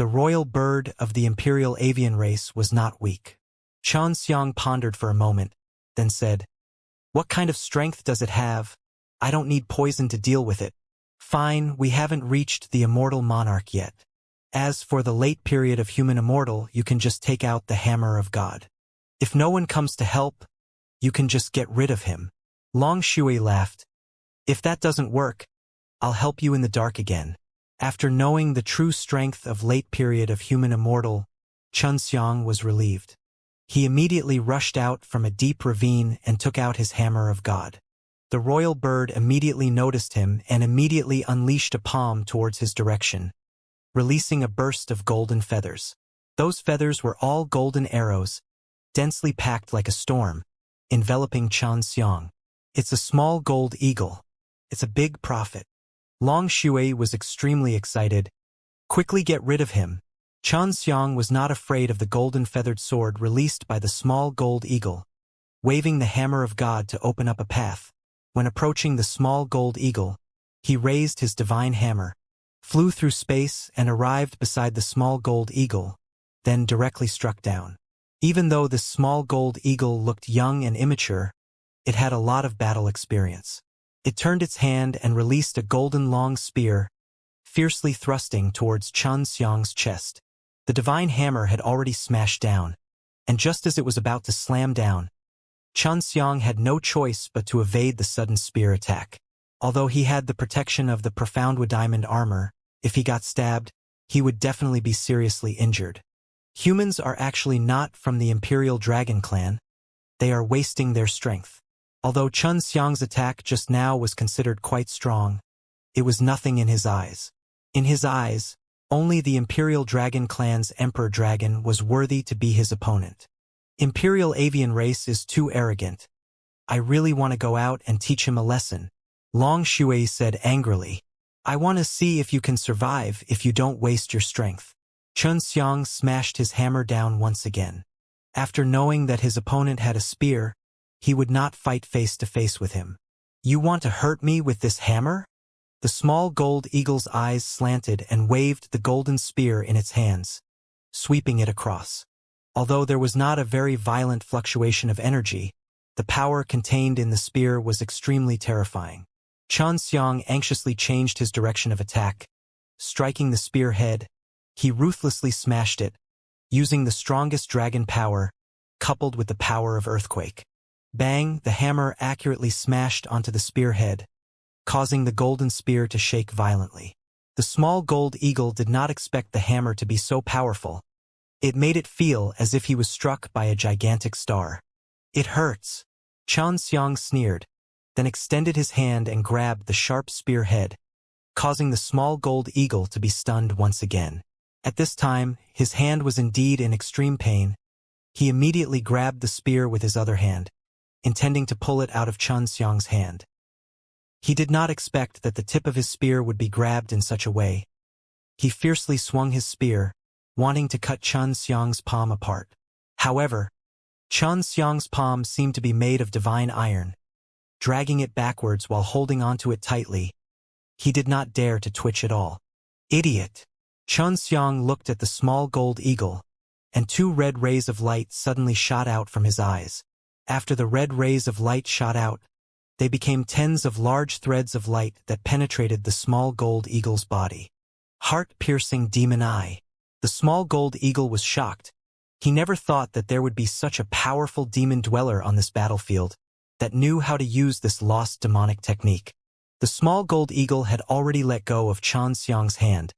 The royal bird of the imperial avian race was not weak. Xianxia pondered for a moment, then said, "What kind of strength does it have? I don't need poison to deal with it." "Fine, we haven't reached the immortal monarch yet. As for the late period of human immortal, you can just take out the hammer of God. If no one comes to help, you can just get rid of him." Long Shui laughed. "If that doesn't work, I'll help you in the dark again." After knowing the true strength of late period of human immortal, Xianxia was relieved. He immediately rushed out from a deep ravine and took out his hammer of God. The royal bird immediately noticed him and immediately unleashed a palm towards his direction, releasing a burst of golden feathers. Those feathers were all golden arrows, densely packed like a storm, enveloping Xianxia. "It's a small gold eagle. It's a big prophet." Long Shui was extremely excited. "Quickly get rid of him." Xianxia was not afraid of the golden feathered sword released by the small gold eagle, waving the hammer of God to open up a path. When approaching the small gold eagle, he raised his divine hammer, flew through space and arrived beside the small gold eagle, then directly struck down. Even though this small gold eagle looked young and immature, it had a lot of battle experience. It turned its hand and released a golden long spear, fiercely thrusting towards Xianxia's chest. The divine hammer had already smashed down, and just as it was about to slam down, Xianxia had no choice but to evade the sudden spear attack. Although he had the protection of the profound diamond armor, if he got stabbed, he would definitely be seriously injured. Humans are actually not from the Imperial Dragon clan. They are wasting their strength. Although Xianxia's attack just now was considered quite strong, it was nothing in his eyes. In his eyes, only the Imperial Dragon clan's Emperor Dragon was worthy to be his opponent. Imperial Avian race is too arrogant. I really want to go out and teach him a lesson. Long Shui said angrily. "I want to see if you can survive if you don't waste your strength." Xianxia smashed his hammer down once again. After knowing that his opponent had a spear, he would not fight face to face with him. "You want to hurt me with this hammer?" The small gold eagle's eyes slanted and waved the golden spear in its hands, sweeping it across. Although there was not a very violent fluctuation of energy, the power contained in the spear was extremely terrifying. Xianxia anxiously changed his direction of attack. Striking the spear head, he ruthlessly smashed it, using the strongest dragon power, coupled with the power of earthquake. Bang, the hammer accurately smashed onto the spearhead, causing the golden spear to shake violently. The small gold eagle did not expect the hammer to be so powerful. It made it feel as if he was struck by a gigantic star. "It hurts." Xianxia sneered, then extended his hand and grabbed the sharp spearhead, causing the small gold eagle to be stunned once again. At this time, his hand was indeed in extreme pain. He immediately grabbed the spear with his other hand, intending to pull it out of Xianxia's hand. He did not expect that the tip of his spear would be grabbed in such a way. He fiercely swung his spear, wanting to cut Xianxia's palm apart. However, Xianxia's palm seemed to be made of divine iron. Dragging it backwards while holding onto it tightly, he did not dare to twitch at all. "Idiot!" Xianxia looked at the small gold eagle, and two red rays of light suddenly shot out from his eyes. After the red rays of light shot out, they became tens of large threads of light that penetrated the small gold eagle's body. Heart-piercing demon eye. The small gold eagle was shocked. He never thought that there would be such a powerful demon dweller on this battlefield that knew how to use this lost demonic technique. The small gold eagle had already let go of Xianxia's hand,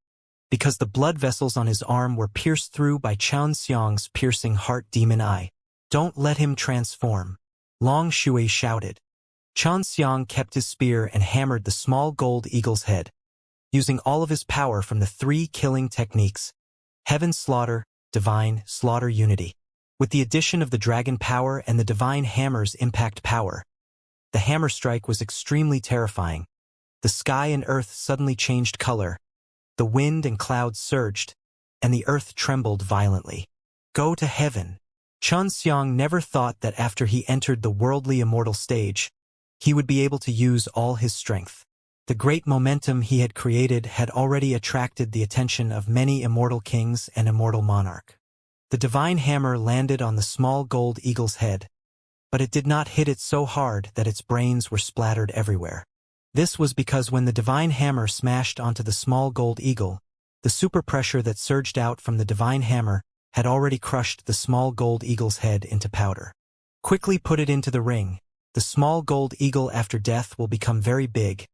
because the blood vessels on his arm were pierced through by Xianxia's piercing heart demon eye. "Don't let him transform," Long Shui shouted. Xianxia kept his spear and hammered the small gold eagle's head, using all of his power from the three killing techniques: Heaven Slaughter, Divine Slaughter, Unity. With the addition of the dragon power and the divine hammer's impact power, the hammer strike was extremely terrifying. The sky and earth suddenly changed color. The wind and clouds surged, and the earth trembled violently. "Go to heaven." Xianxia never thought that after he entered the worldly immortal stage, he would be able to use all his strength. The great momentum he had created had already attracted the attention of many immortal kings and immortal monarch. The divine hammer landed on the small gold eagle's head, but it did not hit it so hard that its brains were splattered everywhere. This was because when the divine hammer smashed onto the small gold eagle, the superpressure that surged out from the divine hammer had already crushed the small gold eagle's head into powder. Quickly put it into the ring. The small gold eagle after death will become very big,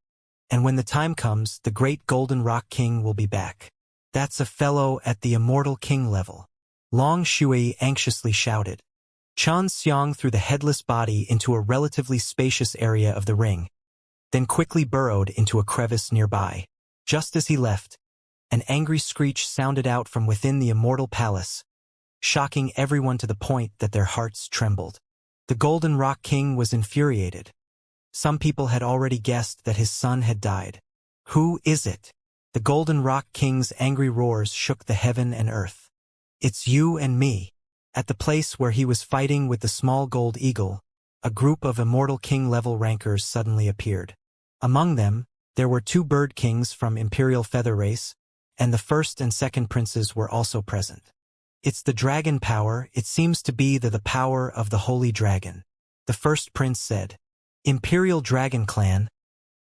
and when the time comes, the great golden rock king will be back. That's a fellow at the immortal king level. Long Shui anxiously shouted. Xianxia threw the headless body into a relatively spacious area of the ring, then quickly burrowed into a crevice nearby. Just as he left, an angry screech sounded out from within the immortal palace, shocking everyone to the point that their hearts trembled. The Golden Rock King was infuriated. Some people had already guessed that his son had died. Who is it? The Golden Rock King's angry roars shook the heaven and earth. It's you and me. At the place where he was fighting with the small gold eagle, a group of immortal king-level rankers suddenly appeared. Among them, there were 2 bird kings from Imperial Feather Race, and the first and second princes were also present. It's the dragon power. It seems to be the power of the holy dragon. The first prince said, Imperial Dragon Clan,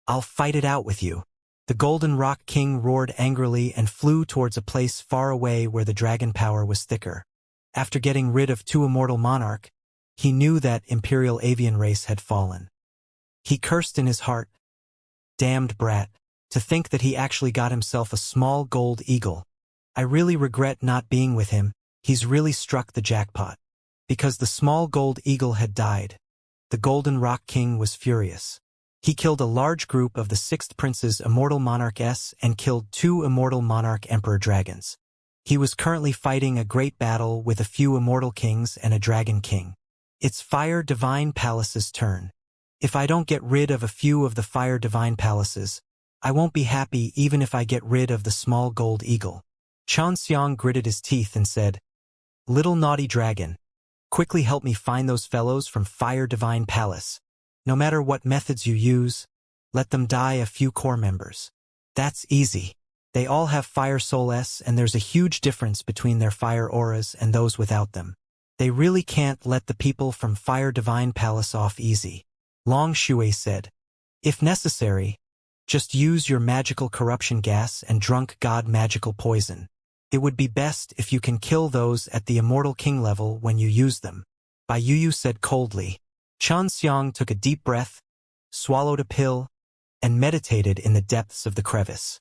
I'll fight it out with you. The Golden Rock King roared angrily and flew towards a place far away where the dragon power was thicker. After getting rid of 2 immortal monarch, he knew that Imperial Avian Race had fallen. He cursed in his heart, damned brat, to think that he actually got himself a small gold eagle. I really regret not being with him. He's really struck the jackpot. Because the small gold eagle had died, the Golden Rock King was furious. He killed a large group of the 6th Prince's Immortal Monarch S and killed 2 Immortal Monarch Emperor Dragons. He was currently fighting a great battle with a few Immortal Kings and a Dragon King. It's Fire Divine Palace's turn. If I don't get rid of a few of the Fire Divine Palaces, I won't be happy even if I get rid of the small gold eagle. Xianxia gritted his teeth and said, Little naughty dragon, quickly help me find those fellows from Fire Divine Palace. No matter what methods you use, let them die a few core members. That's easy. They all have Fire Soul S and there's a huge difference between their fire auras and those without them. They really can't let the people from Fire Divine Palace off easy. Long Shui said, If necessary, just use your magical corruption gas and drunk god magical poison. It would be best if you can kill those at the Immortal King level when you use them. Bai Yuyu said coldly. Xianxia took a deep breath, swallowed a pill, and meditated in the depths of the crevice.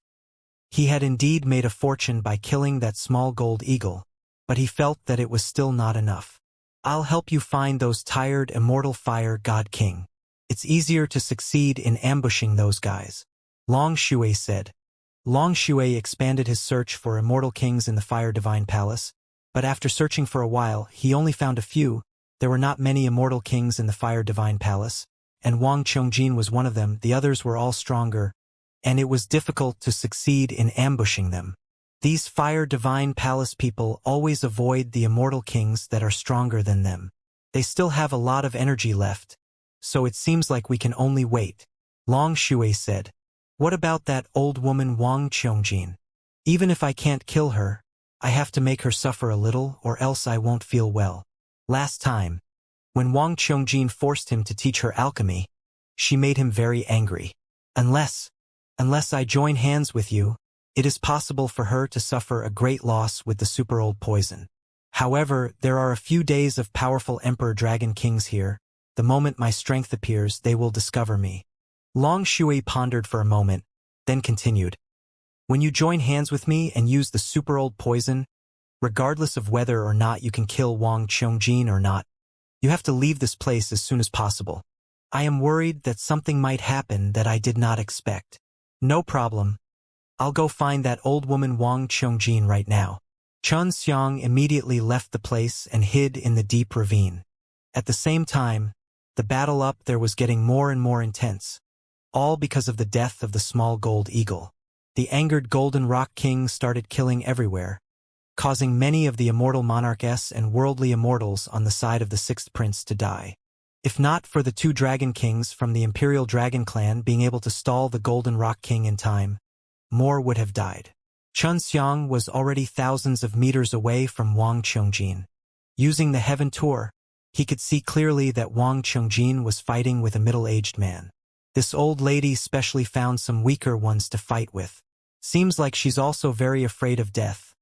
He had indeed made a fortune by killing that small gold eagle, but he felt that it was still not enough. I'll help you find those tired Immortal Fire God King. It's easier to succeed in ambushing those guys. Long Shui said. Long Shui expanded his search for immortal kings in the Fire Divine Palace, but after searching for a while, he only found a few. There were not many immortal kings in the Fire Divine Palace, and Wang Chongjin was one of them. The others were all stronger, and it was difficult to succeed in ambushing them. These Fire Divine Palace people always avoid the immortal kings that are stronger than them. They still have a lot of energy left, so it seems like we can only wait. Long Shui said. What about that old woman Wang Chongjin? Even if I can't kill her, I have to make her suffer a little or else I won't feel well. Last time, when Wang Chongjin forced him to teach her alchemy, she made him very angry. Unless I join hands with you, it is possible for her to suffer a great loss with the super old poison. However, there are a few days of powerful Emperor Dragon Kings here. The moment my strength appears, they will discover me. Long Shui pondered for a moment, then continued. When you join hands with me and use the super old poison, regardless of whether or not you can kill Wang Chongjin or not, you have to leave this place as soon as possible. I am worried that something might happen that I did not expect. No problem. I'll go find that old woman Wang Chongjin right now. Xianxia immediately left the place and hid in the deep ravine. At the same time, the battle up there was getting more and more intense. All because of the death of the small gold eagle. The angered Golden Rock King started killing everywhere, causing many of the Immortal Monarch S and worldly immortals on the side of the 6th Prince to die. If not for the two dragon kings from the Imperial Dragon clan being able to stall the Golden Rock King in time, more would have died. Xianxia was already thousands of meters away from Wang Qiongjin. Using the Heaven Tour, he could see clearly that Wang Qiongjin was fighting with a middle-aged man. This old lady specially found some weaker ones to fight with. Seems like she's also very afraid of death.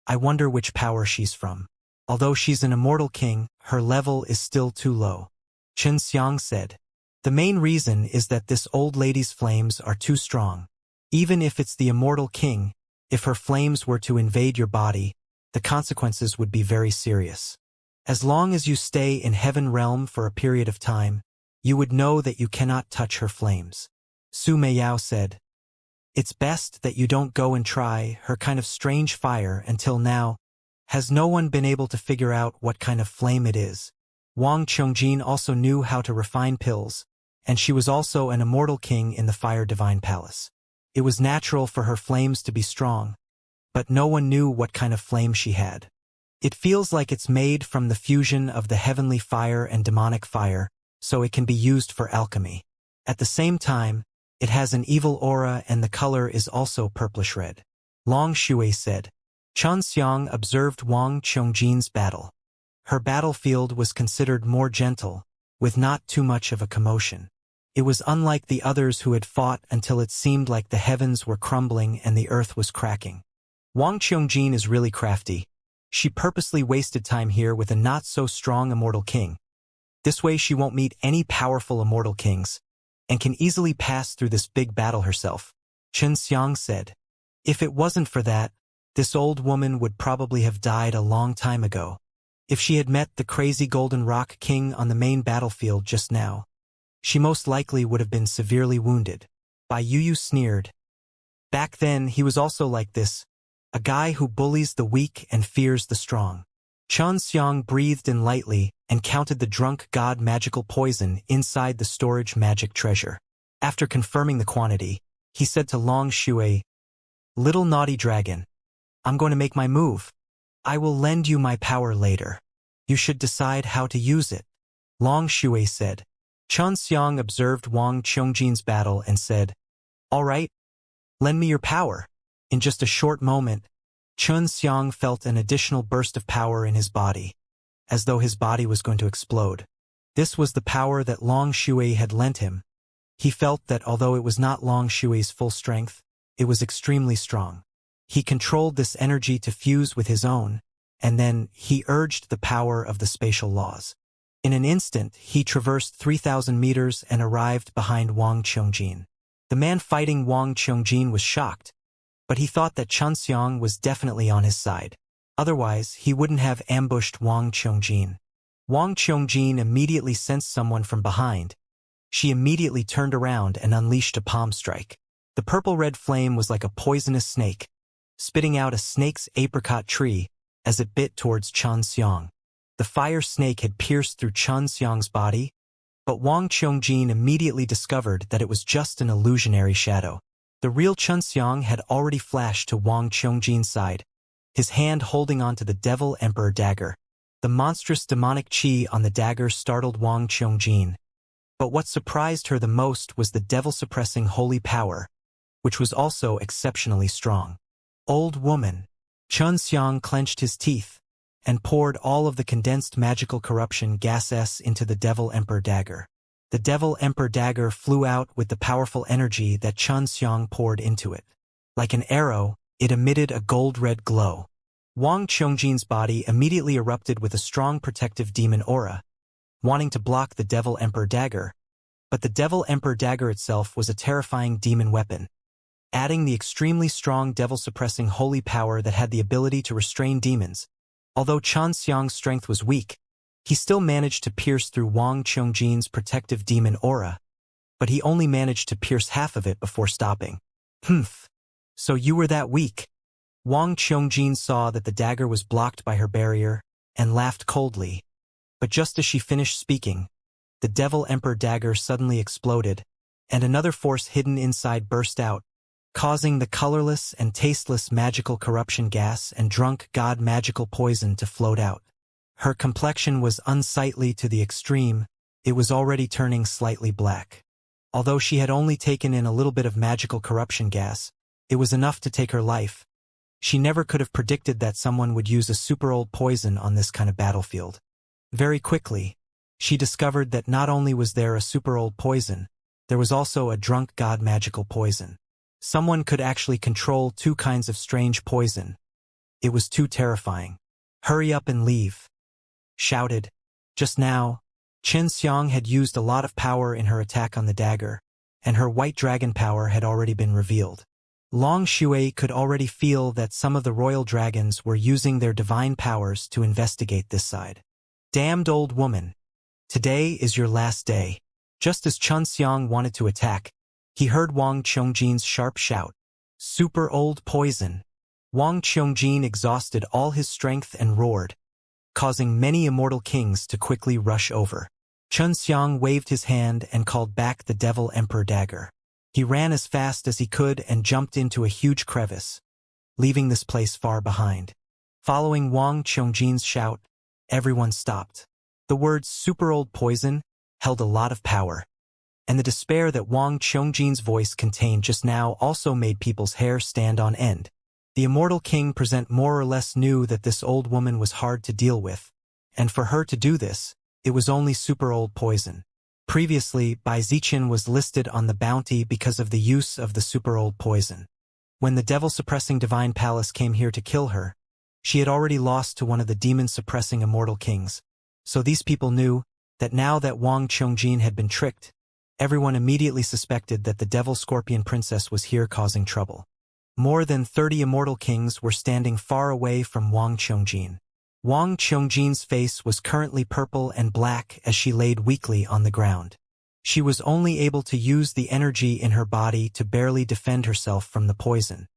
I wonder which power she's from. Although she's an immortal king, her level is still too low. Xianxia said. The main reason is that this old lady's flames are too strong. Even if it's the immortal king, if her flames were to invade your body, the consequences would be very serious. As long as you stay in Heaven Realm for a period of time, you would know that you cannot touch her flames. Su Meiyao said. It's best that you don't go and try her kind of strange fire until now. Has no one been able to figure out what kind of flame it is? Wang Qiongjin also knew how to refine pills, and she was also an immortal king in the Fire Divine Palace. It was natural for her flames to be strong, but no one knew what kind of flame she had. It feels like it's made from the fusion of the heavenly fire and demonic fire, so it can be used for alchemy. At the same time, it has an evil aura and the color is also purplish red. Long Shui said. Xianxia observed Wang Qiongjin's battle. Her battlefield was considered more gentle, with not too much of a commotion. It was unlike the others who had fought until it seemed like the heavens were crumbling and the earth was cracking. Wang Qiongjin is really crafty. She purposely wasted time here with a not-so-strong immortal king. This way she won't meet any powerful immortal kings, and can easily pass through this big battle herself. Xianxia said. If it wasn't for that, this old woman would probably have died a long time ago. If she had met the crazy Golden Rock King on the main battlefield just now, she most likely would have been severely wounded. Bai Yu sneered. Back then he was also like this, a guy who bullies the weak and fears the strong. Xianxia breathed in lightly and counted the drunk god magical poison inside the storage magic treasure. After confirming the quantity, he said to Long Shui, Little naughty dragon, I'm going to make my move. I will lend you my power later. You should decide how to use it. Long Shui said. Xianxia observed Wang Qiongjin's battle and said, All right, lend me your power. In just a short moment, Xianxia felt an additional burst of power in his body, as though his body was going to explode. This was the power that Long Shui had lent him. He felt that although it was not Long Shui's full strength, it was extremely strong. He controlled this energy to fuse with his own, and then he urged the power of the spatial laws. In an instant, he traversed 3,000 meters and arrived behind Wang Qiongjin. The man fighting Wang Qiongjin was shocked, but he thought that Xianxia was definitely on his side. Otherwise, he wouldn't have ambushed Wang Qiongjin. Wang Qiongjin immediately sensed someone from behind. She immediately turned around and unleashed a palm strike. The purple-red flame was like a poisonous snake, spitting out a snake's apricot tree as it bit towards Xianxia. The fire snake had pierced through Xianxia's body, but Wang Qiongjin immediately discovered that it was just an illusionary shadow. The real Xianxia had already flashed to Wang Qiongjin's side, his hand holding onto the Devil Emperor dagger. The monstrous demonic chi on the dagger startled Wang Qiongjin, but what surprised her the most was the devil-suppressing holy power, which was also exceptionally strong. Old woman. Xianxia clenched his teeth and poured all of the condensed magical corruption gases into the Devil Emperor dagger. The Devil Emperor dagger flew out with the powerful energy that Xianxia poured into it. Like an arrow, it emitted a gold-red glow. Wang Qiongjin's body immediately erupted with a strong protective demon aura, wanting to block the Devil Emperor dagger, but the Devil Emperor dagger itself was a terrifying demon weapon, adding the extremely strong devil-suppressing holy power that had the ability to restrain demons. Although Xianxia's strength was weak, he still managed to pierce through Wang Qiongjin's protective demon aura, but he only managed to pierce half of it before stopping. Humph. So you were that weak? Wang Qiongjin saw that the dagger was blocked by her barrier and laughed coldly, but just as she finished speaking, the Devil Emperor dagger suddenly exploded, and another force hidden inside burst out, causing the colorless and tasteless magical corruption gas and drunk god magical poison to float out. Her complexion was unsightly to the extreme, It was already turning slightly black. Although she had only taken in a little bit of magical corruption gas, it was enough to take her life. She never could have predicted that someone would use a super old poison on this kind of battlefield. Very quickly, she discovered that not only was there a super old poison, there was also a drunk god magical poison. Someone could actually control two kinds of strange poison. It was too terrifying. "Hurry up and leave," shouted. Just now, Xianxia had used a lot of power in her attack on the dagger, and her white dragon power had already been revealed. Long Shui could already feel that some of the royal dragons were using their divine powers to investigate this side. "Damned old woman. Today is your last day." Just as Xianxia wanted to attack, he heard Wang Qiongjin's sharp shout, "Super old poison." Wang Qiongjin exhausted all his strength and roared, causing many immortal kings to quickly rush over. Xianxia waved his hand and called back the Devil Emperor dagger. He ran as fast as he could and jumped into a huge crevice, leaving this place far behind. Following Wang Qiongjin's shout, everyone stopped. The words "super old poison" held a lot of power, and the despair that Wang Qiongjin's voice contained just now also made people's hair stand on end. The Immortal King present more or less knew that this old woman was hard to deal with, and for her to do this, it was only super old poison. Previously, Bai Ziqian was listed on the bounty because of the use of the super old poison. When the devil-suppressing divine palace came here to kill her, she had already lost to one of the demon-suppressing immortal kings. So these people knew that now that Wang Qiongjin had been tricked, everyone immediately suspected that the devil scorpion princess was here causing trouble. More than 30 immortal kings were standing far away from Wang Qiongjin. Wang Qiongjin's face was currently purple and black as she laid weakly on the ground. She was only able to use the energy in her body to barely defend herself from the poison.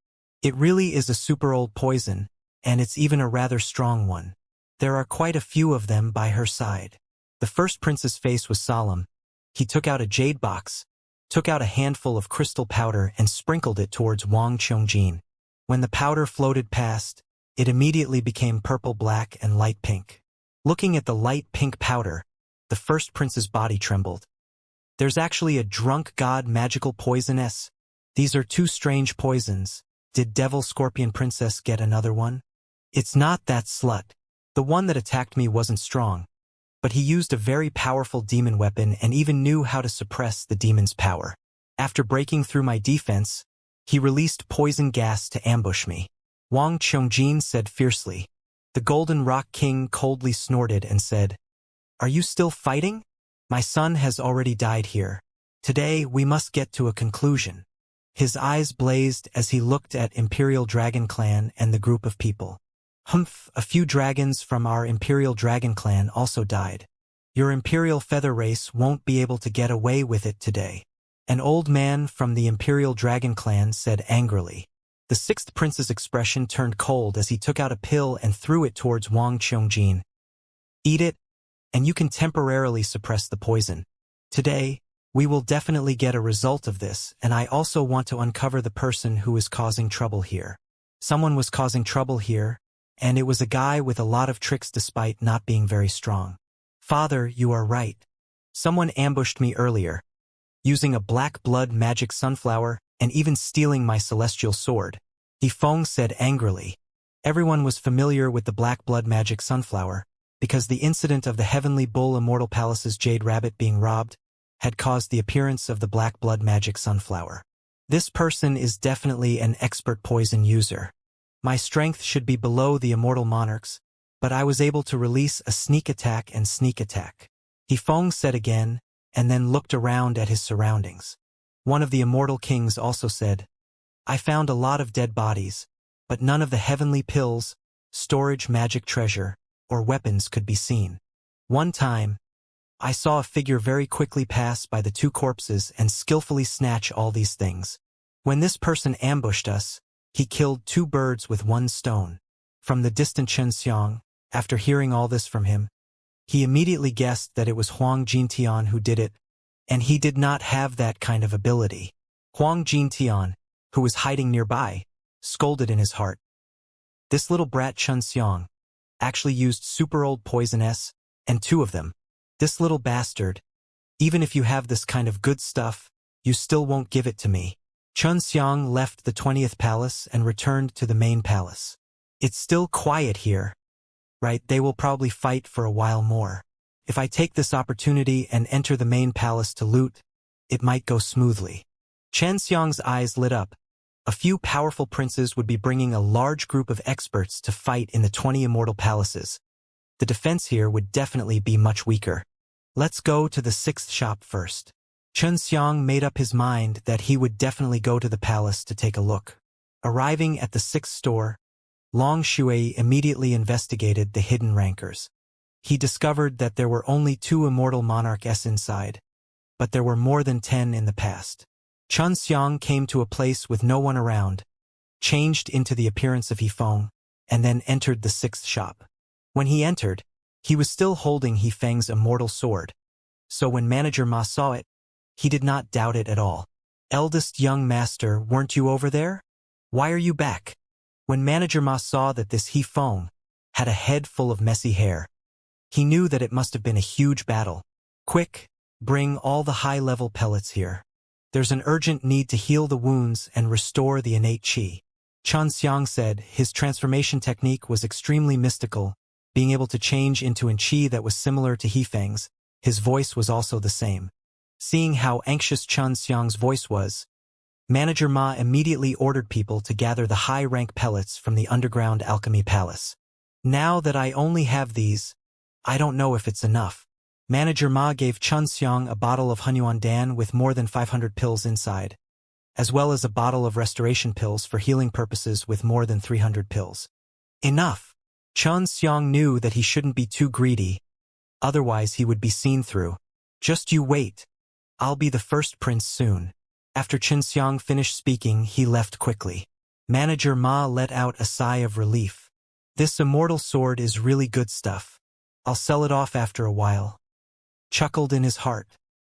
It really is a super old poison, and it's even a rather strong one. There are quite a few of them by her side. The first prince's face was solemn. He took out a jade box, took out a handful of crystal powder and sprinkled it towards Wang Qiongjin. When the powder floated past, it immediately became purple-black and light pink. Looking at the light pink powder, the first prince's body trembled. "There's actually a drunk god magical poisoness. These are two strange poisons. Did Devil Scorpion Princess get another one?" "It's not that slut. The one that attacked me wasn't strong, but he used a very powerful demon weapon and even knew how to suppress the demon's power. After breaking through my defense, he released poison gas to ambush me," Wang Qiongjin said fiercely. The Golden Rock King coldly snorted and said, "Are you still fighting? My son has already died here. Today we must get to a conclusion." His eyes blazed as he looked at Imperial Dragon Clan and the group of people. "Humph, a few dragons from our Imperial Dragon Clan also died. Your Imperial Feather Race won't be able to get away with it today," an old man from the Imperial Dragon Clan said angrily. The sixth prince's expression turned cold as he took out a pill and threw it towards Wang Qiongjin. "Eat it, and you can temporarily suppress the poison. Today, we will definitely get a result of this, and I also want to uncover the person who is causing trouble here." Someone was causing trouble here, and it was a guy with a lot of tricks despite not being very strong. "Father, you are right. Someone ambushed me earlier, using a black blood magic sunflower and even stealing my celestial sword," Yifeng said angrily. Everyone was familiar with the black blood magic sunflower, because the incident of the Heavenly Bull Immortal Palace's Jade Rabbit being robbed had caused the appearance of the black blood magic sunflower. This person is definitely an expert poison user. My strength should be below the immortal monarchs, but I was able to release a sneak attack and sneak attack, Yifeng said again, and then looked around at his surroundings. One of the immortal kings also said, "I found a lot of dead bodies, but none of the heavenly pills, storage magic treasure, or weapons could be seen. One time, I saw a figure very quickly pass by the two corpses and skillfully snatch all these things. When this person ambushed us, he killed 2 birds with 1 stone." From the distant Xianxia, after hearing all this from him, he immediately guessed that it was Huang Jintian who did it, and he did not have that kind of ability. Huang Jintian, who was hiding nearby, scolded in his heart. This little brat Xianxia actually used super old poison S, and 2 of them. This little bastard, Even if you have this kind of good stuff, you still won't give it to me. Xianxia left the 20th palace and returned to the main palace. It's still quiet here, right? They will probably fight for a while more. If I take this opportunity and enter the main palace to loot, it might go smoothly. Xianxia's eyes lit up. A few powerful princes would be bringing a large group of experts to fight in the 20 immortal palaces. The defense here would definitely be much weaker. Let's go to the 6th shop first. Xianxia made up his mind that he would definitely go to the palace to take a look. Arriving at the 6th store, Long Shui immediately investigated the hidden rankers. He discovered that there were only 2 immortal monarchs inside, but there were more than 10 in the past. Xianxia came to a place with no one around, changed into the appearance of Yifeng, and then entered the 6th shop. When he entered, he was still holding Yifeng's immortal sword, so when Manager Ma saw it, he did not doubt it at all. Eldest young master, weren't you over there? Why are you back? When Manager Ma saw that this Yifeng had a head full of messy hair, he knew that it must have been a huge battle. Quick, bring all the high-level pellets here. There's an urgent need to heal the wounds and restore the innate qi. Xianxia said his transformation technique was extremely mystical, being able to change into an qi that was similar to Yifeng's. His voice was also the same. Seeing how anxious Xianxia's voice was, Manager Ma immediately ordered people to gather the high-rank pellets from the underground alchemy palace. Now that I only have these, I don't know if it's enough. Manager Ma gave Xianxia a bottle of Hunyuan Dan with more than 500 pills inside, as well as a bottle of restoration pills for healing purposes with more than 300 pills. Enough! Xianxia knew that he shouldn't be too greedy, otherwise he would be seen through. Just you wait. I'll be the first prince soon. After Xianxia finished speaking, he left quickly. Manager Ma let out a sigh of relief. This immortal sword is really good stuff. I'll sell it off after a while. Chuckled in his heart.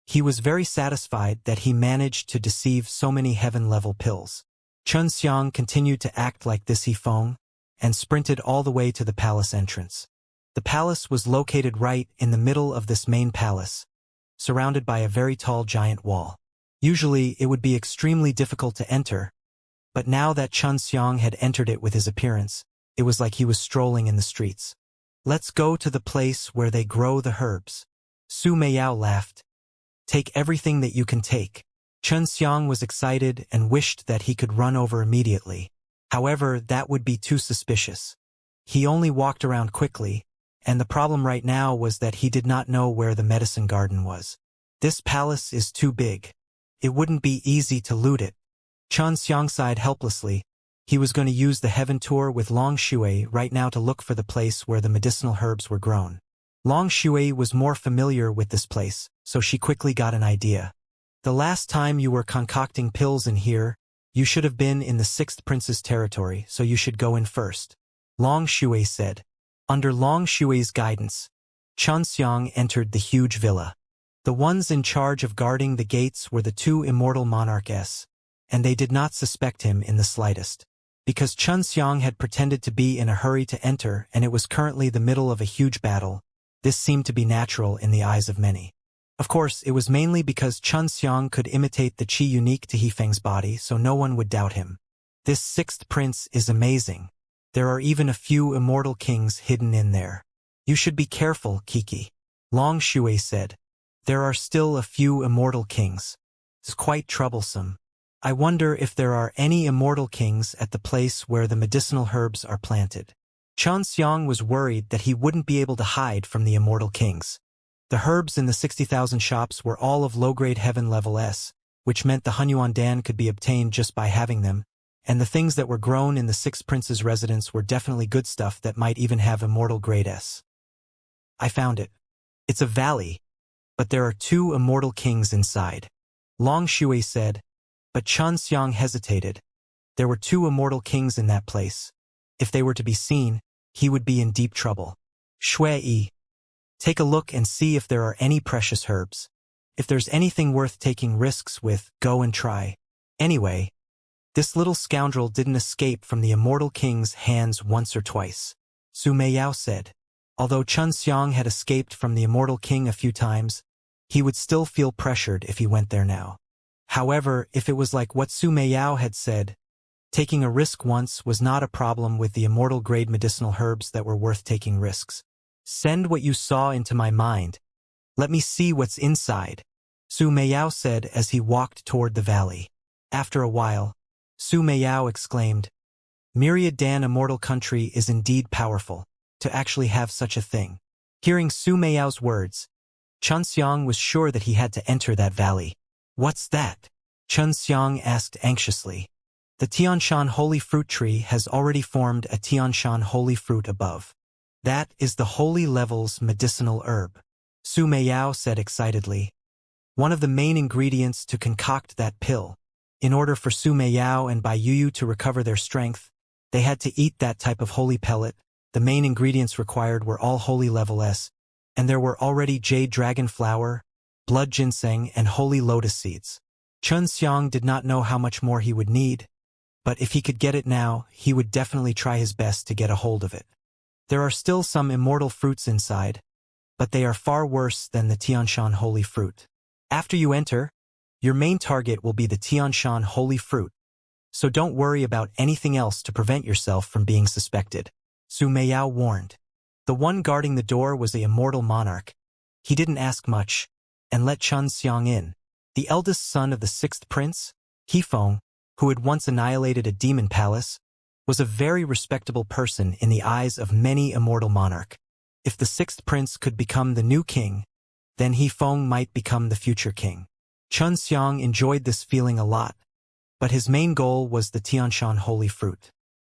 He was very satisfied that he managed to deceive so many heaven-level pills. Xianxia continued to act like this Yifeng, and sprinted all the way to the palace entrance. The palace was located right in the middle of this main palace, surrounded by a very tall giant wall. Usually, it would be extremely difficult to enter, but now that Xianxia had entered it with his appearance, it was like he was strolling in the streets. Let's go to the place where they grow the herbs. Su Meiyao laughed. Take everything that you can take. Xianxia was excited and wished that he could run over immediately. However, that would be too suspicious. He only walked around quickly, and the problem right now was that he did not know where the medicine garden was. This palace is too big. It wouldn't be easy to loot it. Xianxia sighed helplessly. He was going to use the heaven tour with Long Shui right now to look for the place where the medicinal herbs were grown. Long Shui was more familiar with this place, so she quickly got an idea. The last time you were concocting pills in here, you should have been in the 6th prince's territory, so you should go in first. Long Shui said. Under Long Shui's guidance, Xianxia entered the huge villa. The ones in charge of guarding the gates were the 2 immortal monarchs, and they did not suspect him in the slightest. Because Xianxia had pretended to be in a hurry to enter and it was currently the middle of a huge battle, this seemed to be natural in the eyes of many. Of course, it was mainly because Xianxia could imitate the qi unique to Yifeng's body, so no one would doubt him. This 6th prince is amazing. There are even a few immortal kings hidden in there. You should be careful, Kiki. Long Shui said. There are still a few immortal kings. It's quite troublesome. I wonder if there are any immortal kings at the place where the medicinal herbs are planted. Xianxia was worried that he wouldn't be able to hide from the immortal kings. The herbs in the 60,000 shops were all of low-grade heaven level S, which meant the Hunyuan Dan could be obtained just by having them, and the things that were grown in the 6th prince's residence were definitely good stuff that might even have immortal grade S. I found it. It's a valley, but there are 2 immortal kings inside. Long Shui said, but Xianxia hesitated. There were 2 immortal kings in that place. If they were to be seen, he would be in deep trouble. Shui, take a look and see if there are any precious herbs. If there's anything worth taking risks with, go and try. Anyway, this little scoundrel didn't escape from the immortal king's hands once or twice. Su Meiyao said. Although Xianxia had escaped from the immortal king a few times, he would still feel pressured if he went there now. However, if it was like what Su Meiyao had said, taking a risk once was not a problem with the immortal-grade medicinal herbs that were worth taking risks. Send what you saw into my mind. Let me see what's inside, Su Meiyao said as he walked toward the valley. After a while, Su Meiyao exclaimed, Myriad Dan Immortal Country is indeed powerful, to actually have such a thing. Hearing Su Meiyao's words, Xianxia was sure that he had to enter that valley. What's that? Xianxia asked anxiously. The Tianshan holy fruit tree has already formed a Tianshan holy fruit above. That is the holy level's medicinal herb, Su Meiyao said excitedly. One of the main ingredients to concoct that pill. In order for Su Meiyao and Bai Yuyu to recover their strength, they had to eat that type of holy pellet. The main ingredients required were all holy level S, and there were already jade dragon flower, blood ginseng, and holy lotus seeds. Xianxia did not know how much more he would need, but if he could get it now, he would definitely try his best to get a hold of it. There are still some immortal fruits inside, but they are far worse than the Tianshan holy fruit. After you enter, your main target will be the Tianshan holy fruit, so don't worry about anything else to prevent yourself from being suspected, Su Meiyao warned. The one guarding the door was the immortal monarch. He didn't ask much, and let Xianxia in. The eldest son of the sixth prince, Hifeng, who had once annihilated a demon palace, was a very respectable person in the eyes of many immortal monarch. If the sixth prince could become the new king, then Hifeng might become the future king. Xianxia enjoyed this feeling a lot, but his main goal was the Tianshan holy fruit.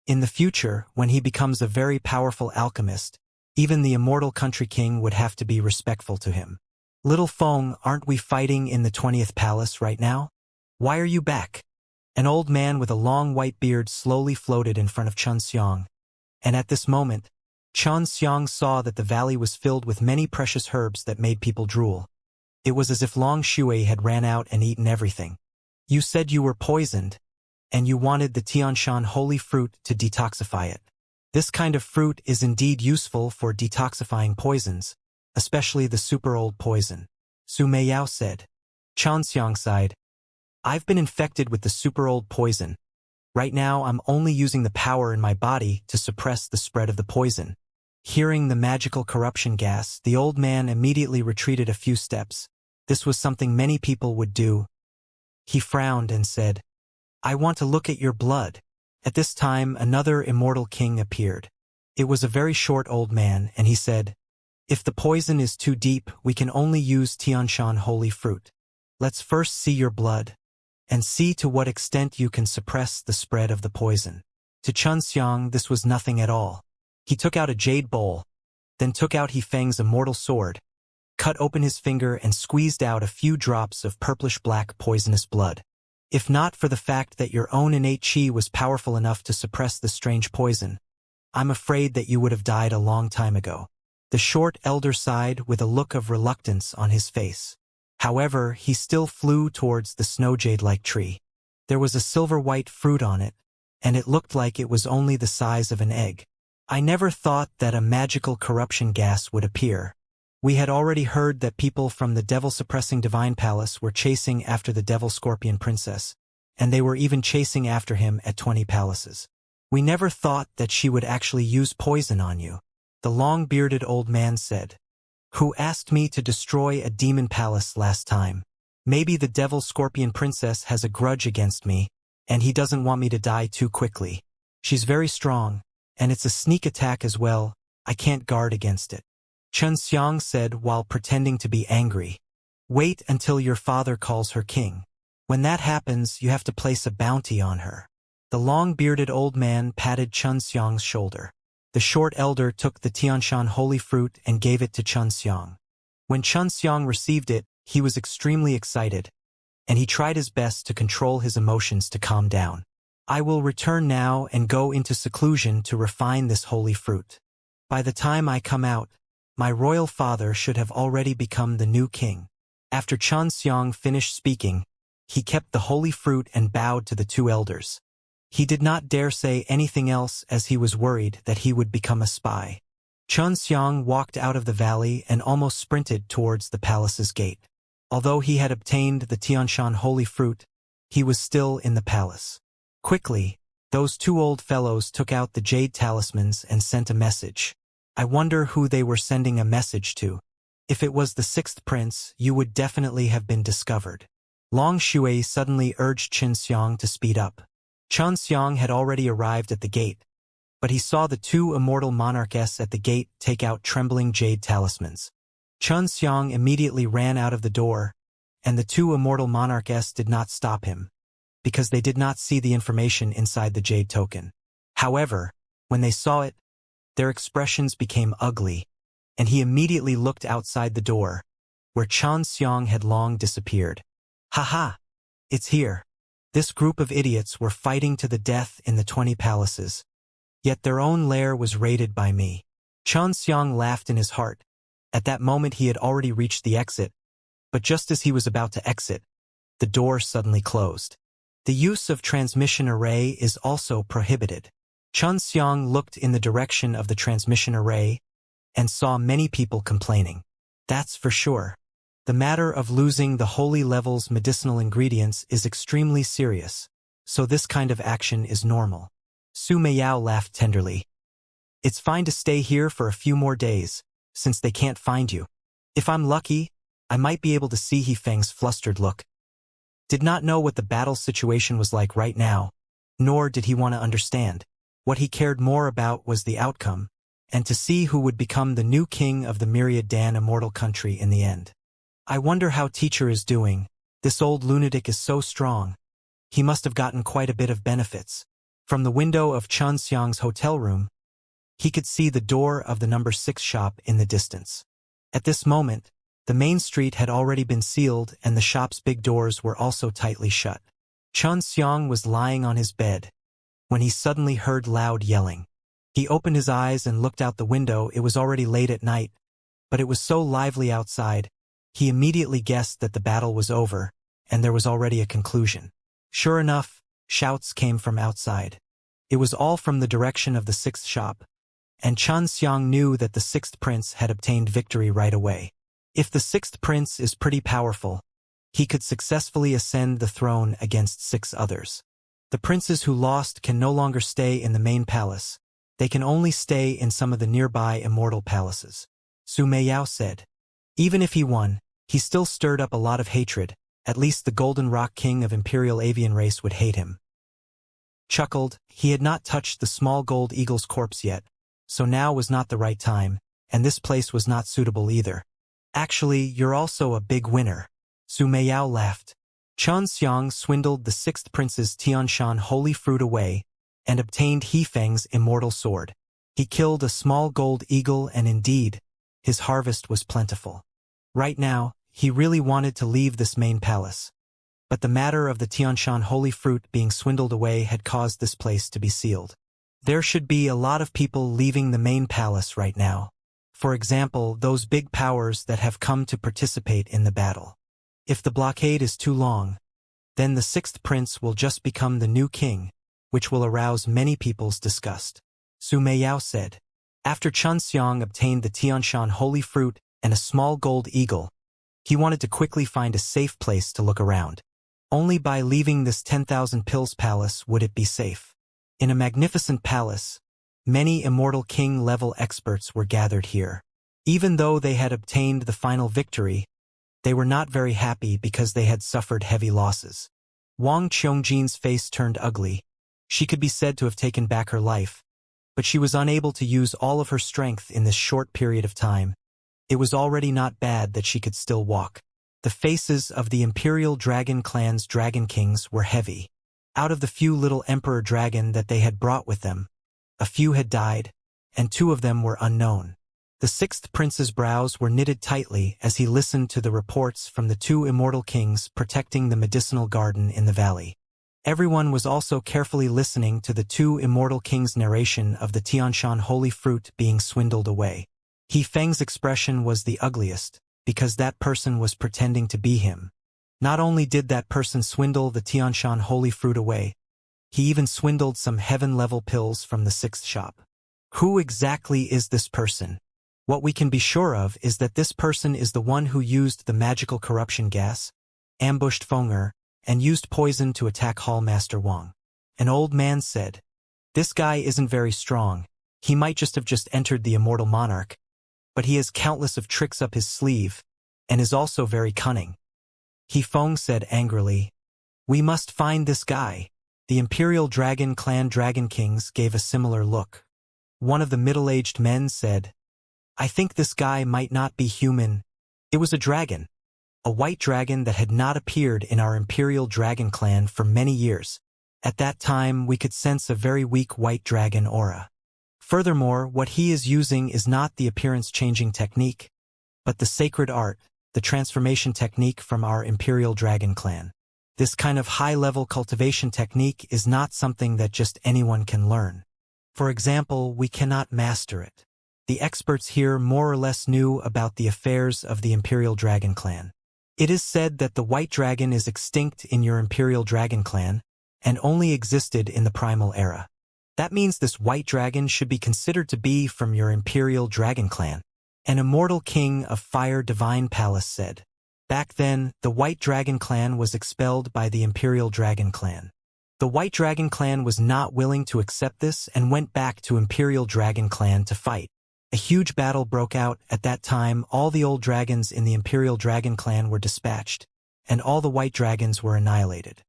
In the future, when he becomes a very powerful alchemist, even the immortal country king would have to be respectful to him. Little Feng, aren't we fighting in the 20th palace right now? Why are you back? An old man with a long white beard slowly floated in front of Xianxia, and at this moment, Xianxia saw that the valley was filled with many precious herbs that made people drool. It was as if Long Shui had ran out and eaten everything. You said you were poisoned, and you wanted the Tianshan holy fruit to detoxify it. This kind of fruit is indeed useful for detoxifying poisons, especially the super-old poison, Su Meiyao said. Xianxia sighed. I've been infected with the super-old poison. Right now I'm only using the power in my body to suppress the spread of the poison. Hearing the magical corruption gas, the old man immediately retreated a few steps. This was something many people would do. He frowned and said, I want to look at your blood. At this time, another immortal king appeared. It was a very short old man, and he said, If the poison is too deep, we can only use Tianshan holy fruit. Let's first see your blood, and see to what extent you can suppress the spread of the poison. To Xianxia, this was nothing at all. He took out a jade bowl, then took out Hifeng's immortal sword, cut open his finger and squeezed out a few drops of purplish-black poisonous blood. If not for the fact that your own innate qi was powerful enough to suppress the strange poison, I'm afraid that you would have died a long time ago. The short elder sighed with a look of reluctance on his face. However, he still flew towards the snow jade-like tree. There was a silver-white fruit on it, and it looked like it was only the size of an egg. I never thought that a magical corruption gas would appear. We had already heard that people from the devil-suppressing divine palace were chasing after the devil scorpion princess, and they were even chasing after him at 20 palaces. We never thought that she would actually use poison on you, the long-bearded old man said. Who asked me to destroy a demon palace last time? Maybe the devil scorpion princess has a grudge against me, and he doesn't want me to die too quickly. She's very strong, and it's a sneak attack as well. I can't guard against it. Xianxia said while pretending to be angry. Wait until your father calls her king. When that happens, you have to place a bounty on her. The long-bearded old man patted Xianxia's shoulder. The short elder took the Tianshan holy fruit and gave it to Xianxia. When Xianxia received it, he was extremely excited, and he tried his best to control his emotions to calm down. I will return now and go into seclusion to refine this holy fruit. By the time I come out, my royal father should have already become the new king. After Xianxia finished speaking, he kept the holy fruit and bowed to the two elders. He did not dare say anything else as he was worried that he would become a spy. Xianxia walked out of the valley and almost sprinted towards the palace's gate. Although he had obtained the Tianshan holy fruit, he was still in the palace. Quickly, those two old fellows took out the jade talismans and sent a message. I wonder who they were sending a message to. If it was the sixth prince, you would definitely have been discovered. Long Shui suddenly urged Xianxia to speed up. Xianxia had already arrived at the gate, but he saw the two immortal monarchs at the gate take out trembling jade talismans. Xianxia immediately ran out of the door, and the two immortal monarchs did not stop him, because they did not see the information inside the jade token. However, when they saw it, their expressions became ugly, and he immediately looked outside the door, where Xianxia had long disappeared. Haha! It's here. This group of idiots were fighting to the death in the 20 palaces. Yet their own lair was raided by me. Xianxia laughed in his heart. At that moment he had already reached the exit, but just as he was about to exit, the door suddenly closed. The use of transmission array is also prohibited. Xianxia looked in the direction of the transmission array and saw many people complaining. That's for sure. The matter of losing the holy level's medicinal ingredients is extremely serious, so this kind of action is normal. Su Meiyao laughed tenderly. It's fine to stay here for a few more days, since they can't find you. If I'm lucky, I might be able to see He Feng's flustered look. Did not know what the battle situation was like right now, nor did he want to understand. What he cared more about was the outcome, and to see who would become the new king of the Myriad Dan Immortal country in the end. I wonder how teacher is doing. This old lunatic is so strong. He must have gotten quite a bit of benefits. From the window of Xiang's hotel room, he could see the door of the number 6 shop in the distance. At this moment, the main street had already been sealed and the shop's big doors were also tightly shut. Xiang was lying on his bed when he suddenly heard loud yelling. He opened his eyes and looked out the window. It was already late at night, but it was so lively outside, he immediately guessed that the battle was over, and there was already a conclusion. Sure enough, shouts came from outside. It was all from the direction of the 6th shop, and Xiang knew that the 6th prince had obtained victory right away. If the 6th prince is pretty powerful, he could successfully ascend the throne against 6 others. The princes who lost can no longer stay in the main palace. They can only stay in some of the nearby immortal palaces. Su Meiyao said. Even if he won, he still stirred up a lot of hatred. At least the Golden Rock King of Imperial Avian race would hate him. Chuckled, he had not touched the small gold eagle's corpse yet, so now was not the right time, and this place was not suitable either. Actually, you're also a big winner. Su Meiyao laughed. Xiang swindled the 6th prince's Tianshan holy fruit away and obtained He Feng's immortal sword. He killed a small gold eagle and indeed, his harvest was plentiful. Right now, he really wanted to leave this main palace. But the matter of the Tianshan holy fruit being swindled away had caused this place to be sealed. There should be a lot of people leaving the main palace right now. For example, those big powers that have come to participate in the battle. If the blockade is too long, then the 6th prince will just become the new king, which will arouse many people's disgust. Su Meiyao said. After Xiang obtained the Tianshan holy fruit and a small gold eagle, he wanted to quickly find a safe place to look around. Only by leaving this 10,000 pills palace would it be safe. In a magnificent palace, many Immortal King-level experts were gathered here. Even though they had obtained the final victory, they were not very happy because they had suffered heavy losses. Wang Qiangjin's face turned ugly. She could be said to have taken back her life, but she was unable to use all of her strength in this short period of time. It was already not bad that she could still walk. The faces of the Imperial Dragon Clan's Dragon Kings were heavy. Out of the few little Emperor Dragon that they had brought with them, a few had died, and 2 of them were unknown. The 6th prince's brows were knitted tightly as he listened to the reports from the 2 immortal kings protecting the medicinal garden in the valley. Everyone was also carefully listening to the 2 immortal kings' narration of the Tianshan holy fruit being swindled away. He Feng's expression was the ugliest, because that person was pretending to be him. Not only did that person swindle the Tianshan holy fruit away, he even swindled some heaven-level pills from the 6th shop. Who exactly is this person? What we can be sure of is that this person is the one who used the magical corruption gas, ambushed Fenger, and used poison to attack Hallmaster Wang. An old man said, "This guy isn't very strong. He might just have entered the Immortal Monarch, but he has countless of tricks up his sleeve, and is also very cunning." He Feng said angrily, "We must find this guy." The Imperial Dragon Clan Dragon Kings gave a similar look. One of the middle-aged men said, "I think this guy might not be human. It was a dragon. A white dragon that had not appeared in our Imperial Dragon Clan for many years. At that time we could sense a very weak white dragon aura. Furthermore, what he is using is not the appearance-changing technique, but the sacred art, the transformation technique from our Imperial Dragon Clan. This kind of high-level cultivation technique is not something that just anyone can learn. For example, we cannot master it. The experts here more or less knew about the affairs of the Imperial Dragon Clan. It is said that the white dragon is extinct in your Imperial Dragon Clan, and only existed in the Primal Era. That means this white dragon should be considered to be from your Imperial Dragon Clan. An immortal king of Fire Divine Palace said. Back then, the White Dragon Clan was expelled by the Imperial Dragon Clan. The White Dragon Clan was not willing to accept this and went back to Imperial Dragon Clan to fight. A huge battle broke out. At that time, all the old dragons in the Imperial Dragon Clan were dispatched, and all the white dragons were annihilated.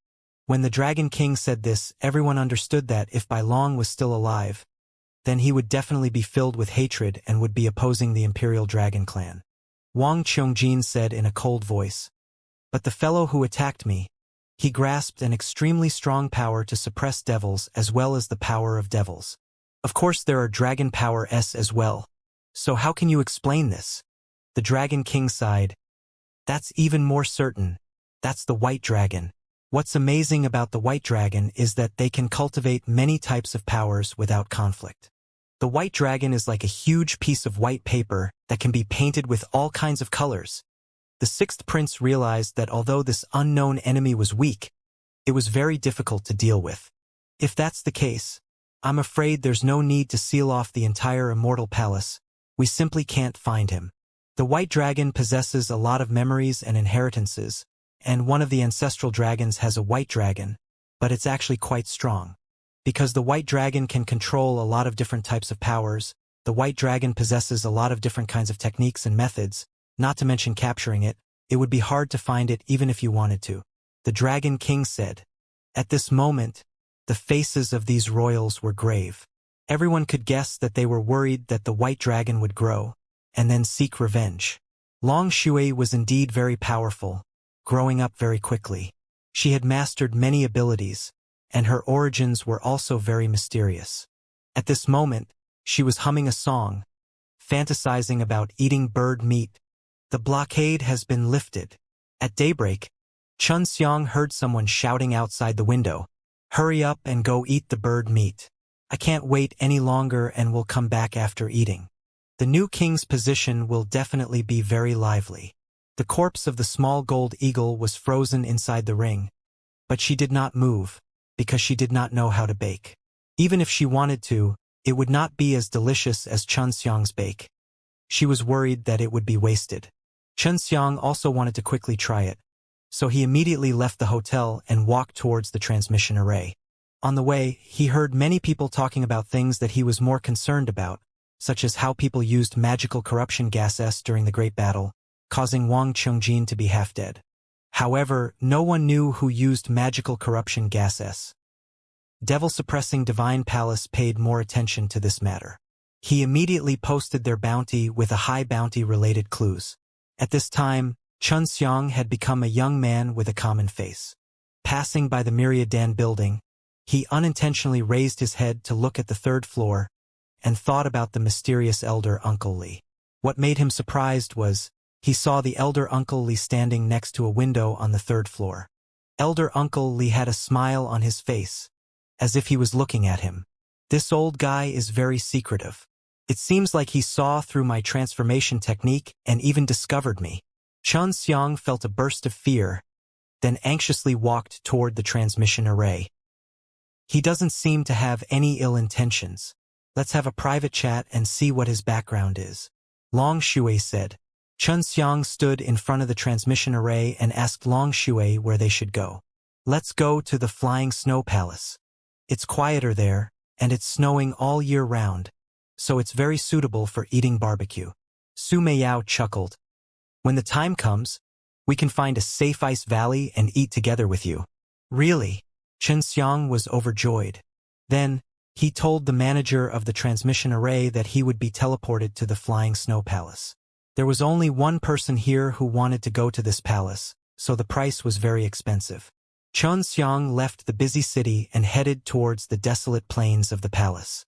When the Dragon King said this, everyone understood that if Bai Long was still alive, then he would definitely be filled with hatred and would be opposing the Imperial Dragon Clan. Wang Qiongjin said in a cold voice, "But the fellow who attacked me, he grasped an extremely strong power to suppress devils as well as the power of devils. Of course there are dragon power as well. So how can you explain this?" The Dragon King sighed. "That's even more certain. That's the White Dragon. What's amazing about the White Dragon is that they can cultivate many types of powers without conflict. The White Dragon is like a huge piece of white paper that can be painted with all kinds of colors." The sixth prince realized that although this unknown enemy was weak, it was very difficult to deal with. If that's the case, I'm afraid there's no need to seal off the entire Immortal Palace. We simply can't find him. The White Dragon possesses a lot of memories and inheritances, and one of the ancestral dragons has a white dragon, but it's actually quite strong. Because the White Dragon can control a lot of different types of powers, the White Dragon possesses a lot of different kinds of techniques and methods, not to mention capturing it. It would be hard to find it even if you wanted to. The Dragon King said. At this moment, the faces of these royals were grave. Everyone could guess that they were worried that the White Dragon would grow, and then seek revenge. Long Shui was indeed very powerful, growing up very quickly. She had mastered many abilities, and her origins were also very mysterious. At this moment, she was humming a song, fantasizing about eating bird meat. The blockade has been lifted. At daybreak, Chun Xiang heard someone shouting outside the window, "Hurry up and go eat the bird meat. I can't wait any longer and will come back after eating." The new king's position will definitely be very lively. The corpse of the small gold eagle was frozen inside the ring, but she did not move, because she did not know how to bake. Even if she wanted to, it would not be as delicious as Chun Xiang's bake. She was worried that it would be wasted. Chun Xiang also wanted to quickly try it, so he immediately left the hotel and walked towards the transmission array. On the way, he heard many people talking about things that he was more concerned about, such as how people used magical corruption gases during the Great Battle, causing Wang Qiongjin to be half dead. However, no one knew who used magical corruption gases. Devil-suppressing Divine Palace paid more attention to this matter. He immediately posted their bounty with a high bounty-related clues. At this time, Chun Xiang had become a young man with a common face. Passing by the Myriadan building, he unintentionally raised his head to look at the third floor and thought about the mysterious elder Uncle Li. What made him surprised was, he saw the elder Uncle Li standing next to a window on the third floor. Elder Uncle Li had a smile on his face, as if he was looking at him. This old guy is very secretive. It seems like he saw through my transformation technique and even discovered me. Chun Xiang felt a burst of fear, then anxiously walked toward the transmission array. He doesn't seem to have any ill intentions. Let's have a private chat and see what his background is. Long Shui said. Xianxia stood in front of the transmission array and asked Long Shui where they should go. Let's go to the Flying Snow Palace. It's quieter there, and it's snowing all year round, so it's very suitable for eating barbecue. Su Meiyao chuckled. When the time comes, we can find a safe ice valley and eat together with you. Really? Xianxia was overjoyed. Then, he told the manager of the transmission array that he would be teleported to the Flying Snow Palace. There was only one person here who wanted to go to this palace, so the price was very expensive. Xianxia left the busy city and headed towards the desolate plains of the palace.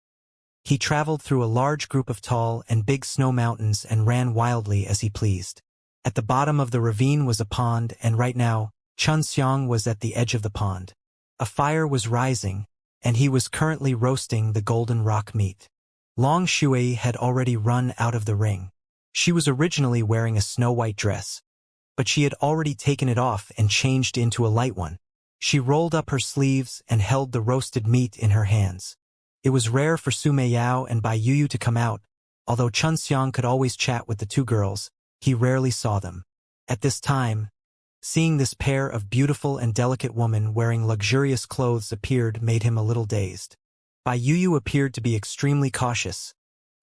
He traveled through a large group of tall and big snow mountains and ran wildly as he pleased. At the bottom of the ravine was a pond, and right now, Xianxia was at the edge of the pond. A fire was rising, and he was currently roasting the golden rock meat. Long Shui had already run out of the ring. She was originally wearing a snow-white dress, but she had already taken it off and changed into a light one. She rolled up her sleeves and held the roasted meat in her hands. It was rare for Su Meiyao and Bai Yuyu to come out. Although Xianxia could always chat with the two girls, he rarely saw them. At this time, seeing this pair of beautiful and delicate women wearing luxurious clothes appeared made him a little dazed. Bai Yuyu appeared to be extremely cautious,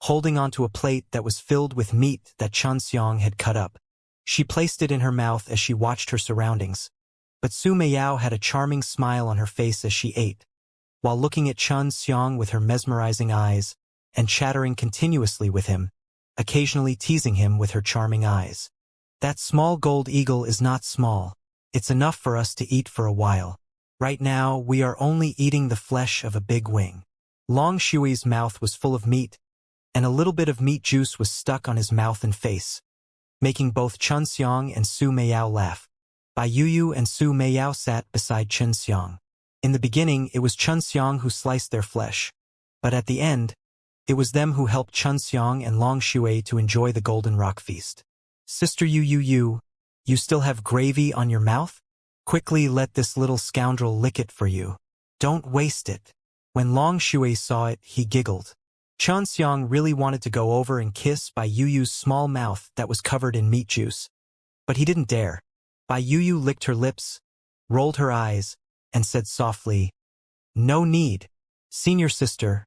holding onto a plate that was filled with meat that Xianxia had cut up. She placed it in her mouth as she watched her surroundings. But Su Meiyao had a charming smile on her face as she ate, while looking at Xianxia with her mesmerizing eyes and chattering continuously with him, occasionally teasing him with her charming eyes. That small gold eagle is not small. It's enough for us to eat for a while. Right now, we are only eating the flesh of a big wing. Long Shui's mouth was full of meat, and a little bit of meat juice was stuck on his mouth and face, making both Xianxia and Su Meiyao laugh. Bai Yuyu and Su Meiyao sat beside Xianxia. In the beginning, it was Xianxia who sliced their flesh, but at the end, it was them who helped Xianxia and Long Shui to enjoy the Golden Rock Feast. Sister Yu, you still have gravy on your mouth? Quickly let this little scoundrel lick it for you. Don't waste it. When Long Shui saw it, he giggled. Xianxia really wanted to go over and kiss Bai Yuyu's small mouth that was covered in meat juice, but he didn't dare. Bai Yuyu licked her lips, rolled her eyes, and said softly, "No need. Senior sister,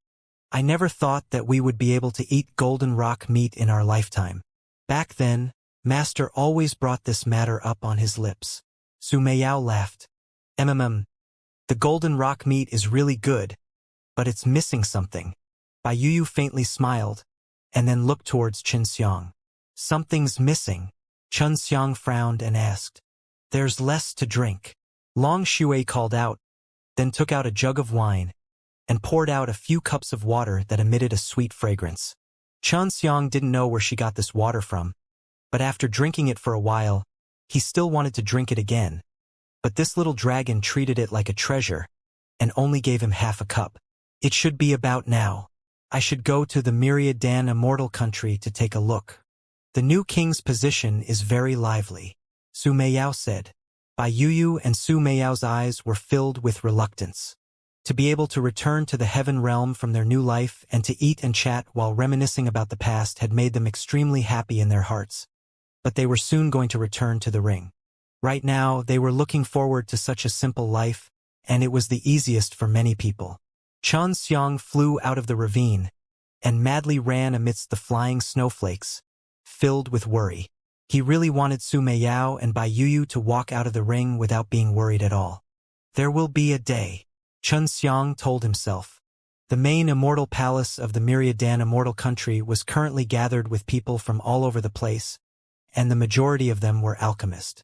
I never thought that we would be able to eat golden rock meat in our lifetime. Back then, Master always brought this matter up on his lips." Su Meiyao laughed. The golden rock meat is really good, but it's missing something." Bai Yuyu faintly smiled, and then looked towards Xianxia. "Something's missing." Xianxia frowned and asked, "There's less to drink." Long Shui called out, then took out a jug of wine, and poured out a few cups of water that emitted a sweet fragrance. Xianxia didn't know where she got this water from, but after drinking it for a while, he still wanted to drink it again. But this little dragon treated it like a treasure, and only gave him half a cup. "It should be about now. I should go to the Myriadan Immortal country to take a look. The new king's position is very lively," Su Meiyao said. Bai Yuyu and Su Meiyao's eyes were filled with reluctance. To be able to return to the heaven realm from their new life and to eat and chat while reminiscing about the past had made them extremely happy in their hearts. But they were soon going to return to the ring. Right now, they were looking forward to such a simple life, and it was the easiest for many people. Xianxia flew out of the ravine and madly ran amidst the flying snowflakes, filled with worry. He really wanted Su Meiyao and Bai Yuyu to walk out of the ring without being worried at all. There will be a day, Xianxia told himself. The main immortal palace of the Myriadan Immortal country was currently gathered with people from all over the place, and the majority of them were alchemists.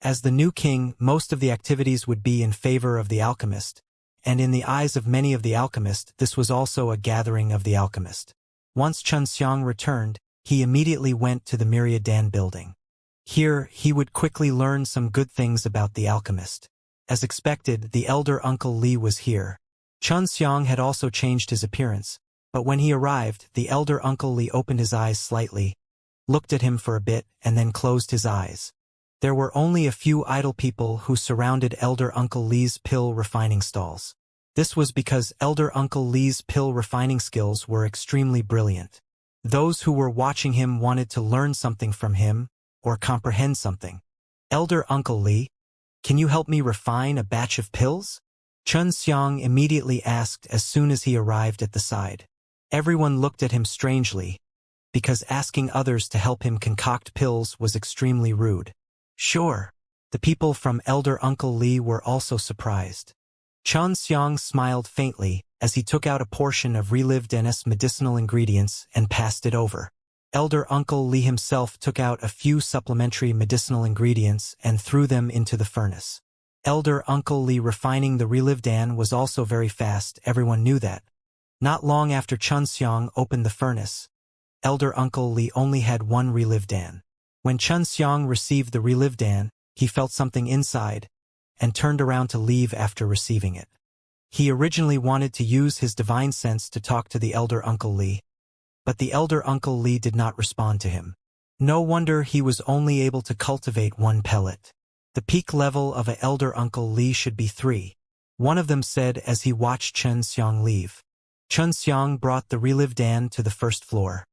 As the new king, most of the activities would be in favor of the alchemist, and in the eyes of many of the alchemists, this was also a gathering of the alchemist. Once Xianxia returned, he immediately went to the Myriadan building. Here, he would quickly learn some good things about the alchemist. As expected, the elder Uncle Li was here. Xianxia had also changed his appearance, but when he arrived, the elder Uncle Li opened his eyes slightly, looked at him for a bit, and then closed his eyes. There were only a few idle people who surrounded elder Uncle Li's pill refining stalls. This was because elder Uncle Li's pill refining skills were extremely brilliant. Those who were watching him wanted to learn something from him or comprehend something. Elder Uncle Li, can you help me refine a batch of pills? Xianxia immediately asked as soon as he arrived at the side. Everyone looked at him strangely, because asking others to help him concoct pills was extremely rude. Sure. The people from Elder Uncle Li were also surprised. Xianxia smiled faintly as he took out a portion of relived NS medicinal ingredients and passed it over. Elder Uncle Li himself took out a few supplementary medicinal ingredients and threw them into the furnace. Elder Uncle Li refining the relived An was also very fast, everyone knew that. Not long after Xianxia opened the furnace, Elder Uncle Li only had one relived An. When Xianxia received the relived An, he felt something inside and turned around to leave after receiving it. He originally wanted to use his divine sense to talk to the Elder Uncle Li, but the Elder Uncle Li did not respond to him. No wonder he was only able to cultivate one pellet. The peak level of a Elder Uncle Li should be 3. One of them said as he watched Xianxia leave. Xianxia brought the relived An to the first floor.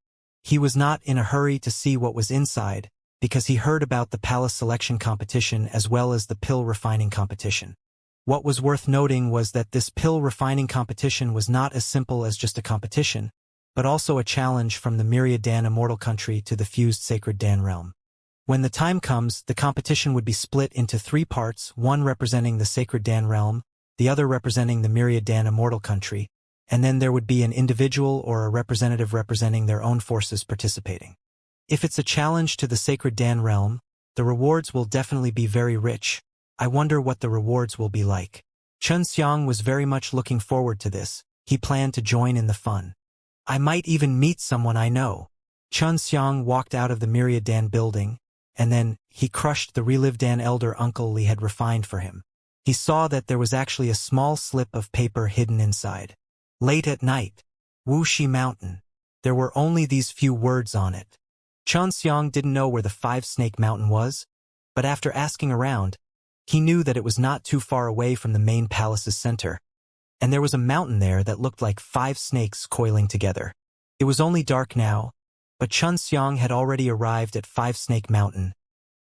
He was not in a hurry to see what was inside, because he heard about the palace selection competition as well as the pill refining competition. What was worth noting was that this pill refining competition was not as simple as just a competition, but also a challenge from the Myriad Dan Immortal country to the fused Sacred Dan realm. When the time comes, the competition would be split into 3 parts, one representing the Sacred Dan realm, the other representing the Myriad Dan Immortal country, and then there would be an individual or a representative representing their own forces participating. If it's a challenge to the Sacred Dan realm, the rewards will definitely be very rich. I wonder what the rewards will be like. Xianxia was very much looking forward to this. He planned to join in the fun. I might even meet someone I know. Xianxia walked out of the Myriad Dan building, and then he crushed the relived Dan Elder Uncle Li had refined for him. He saw that there was actually a small slip of paper hidden inside. Late at night, Wuxia Mountain. There were only these few words on it. Xianxia didn't know where the 5-snake mountain was, but after asking around, he knew that it was not too far away from the main palace's center, and there was a mountain there that looked like 5 snakes coiling together. It was only dark now, but Xianxia had already arrived at 5-Snake Mountain,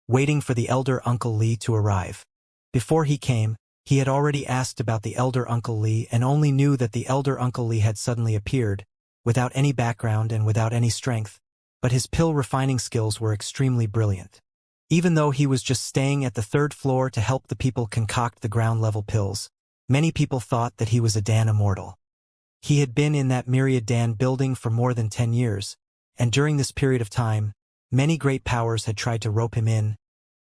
waiting for the Elder Uncle Li to arrive. Before he came, he had already asked about the Elder Uncle Li and only knew that the Elder Uncle Li had suddenly appeared, without any background and without any strength, but his pill refining skills were extremely brilliant. Even though he was just staying at the 3rd floor to help the people concoct the ground-level pills, many people thought that he was a Dan Immortal. He had been in that Myriad Dan building for more than 10 years, and during this period of time, many great powers had tried to rope him in,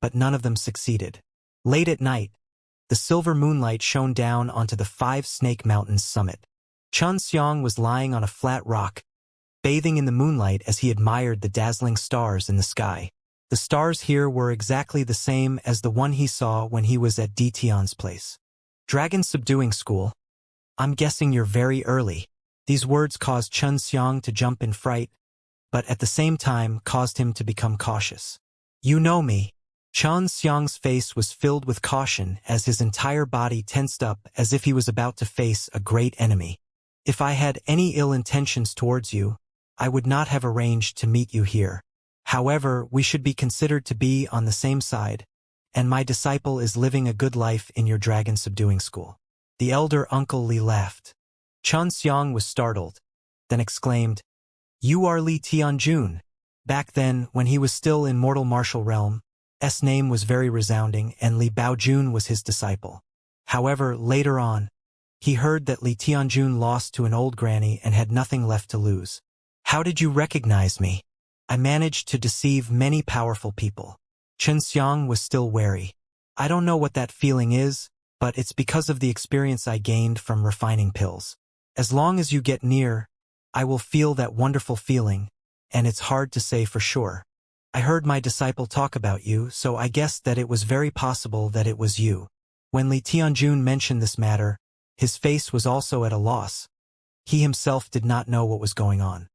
but none of them succeeded. Late at night, the silver moonlight shone down onto the 5-Snake Mountain's summit. Xianxia was lying on a flat rock, bathing in the moonlight as he admired the dazzling stars in the sky. The stars here were exactly the same as the one he saw when he was at Tion's place. Dragon Subduing School. I'm guessing you're very early. These words caused Xianxia to jump in fright, but at the same time caused him to become cautious. You know me. Xianxia's face was filled with caution as his entire body tensed up as if he was about to face a great enemy. If I had any ill intentions towards you, I would not have arranged to meet you here. However, we should be considered to be on the same side, and my disciple is living a good life in your dragon subduing school. The Elder Uncle Li laughed. Xianxia was startled, then exclaimed, You are Li Tianjun. Back then, when he was still in mortal martial realm, S name was very resounding and Li Baojun was his disciple. However, later on, he heard that Li Tianjun lost to an old granny and had nothing left to lose. How did you recognize me? I managed to deceive many powerful people. Xianxia was still wary. I don't know what that feeling is, but it's because of the experience I gained from refining pills. As long as you get near, I will feel that wonderful feeling, and it's hard to say for sure. I heard my disciple talk about you, so I guessed that it was very possible that it was you. When Li Tianjun mentioned this matter, his face was also at a loss. He himself did not know what was going on.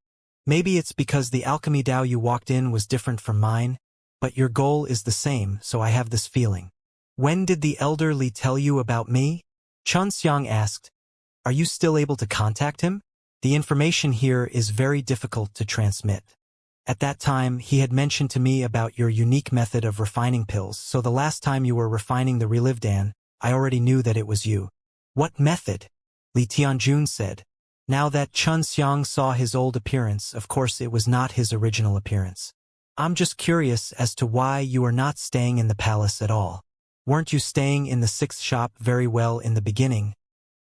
Maybe it's because the alchemy Dao you walked in was different from mine, but your goal is the same, so I have this feeling. When did the Elder Li tell you about me? Xianxia asked. Are you still able to contact him? The information here is very difficult to transmit. At that time, he had mentioned to me about your unique method of refining pills, so the last time you were refining the Relivdan, I already knew that it was you. What method? Li Tianjun said. Now that Xianxia saw his old appearance, of course it was not his original appearance. I'm just curious as to why you are not staying in the palace at all. Weren't you staying in the sixth shop very well in the beginning?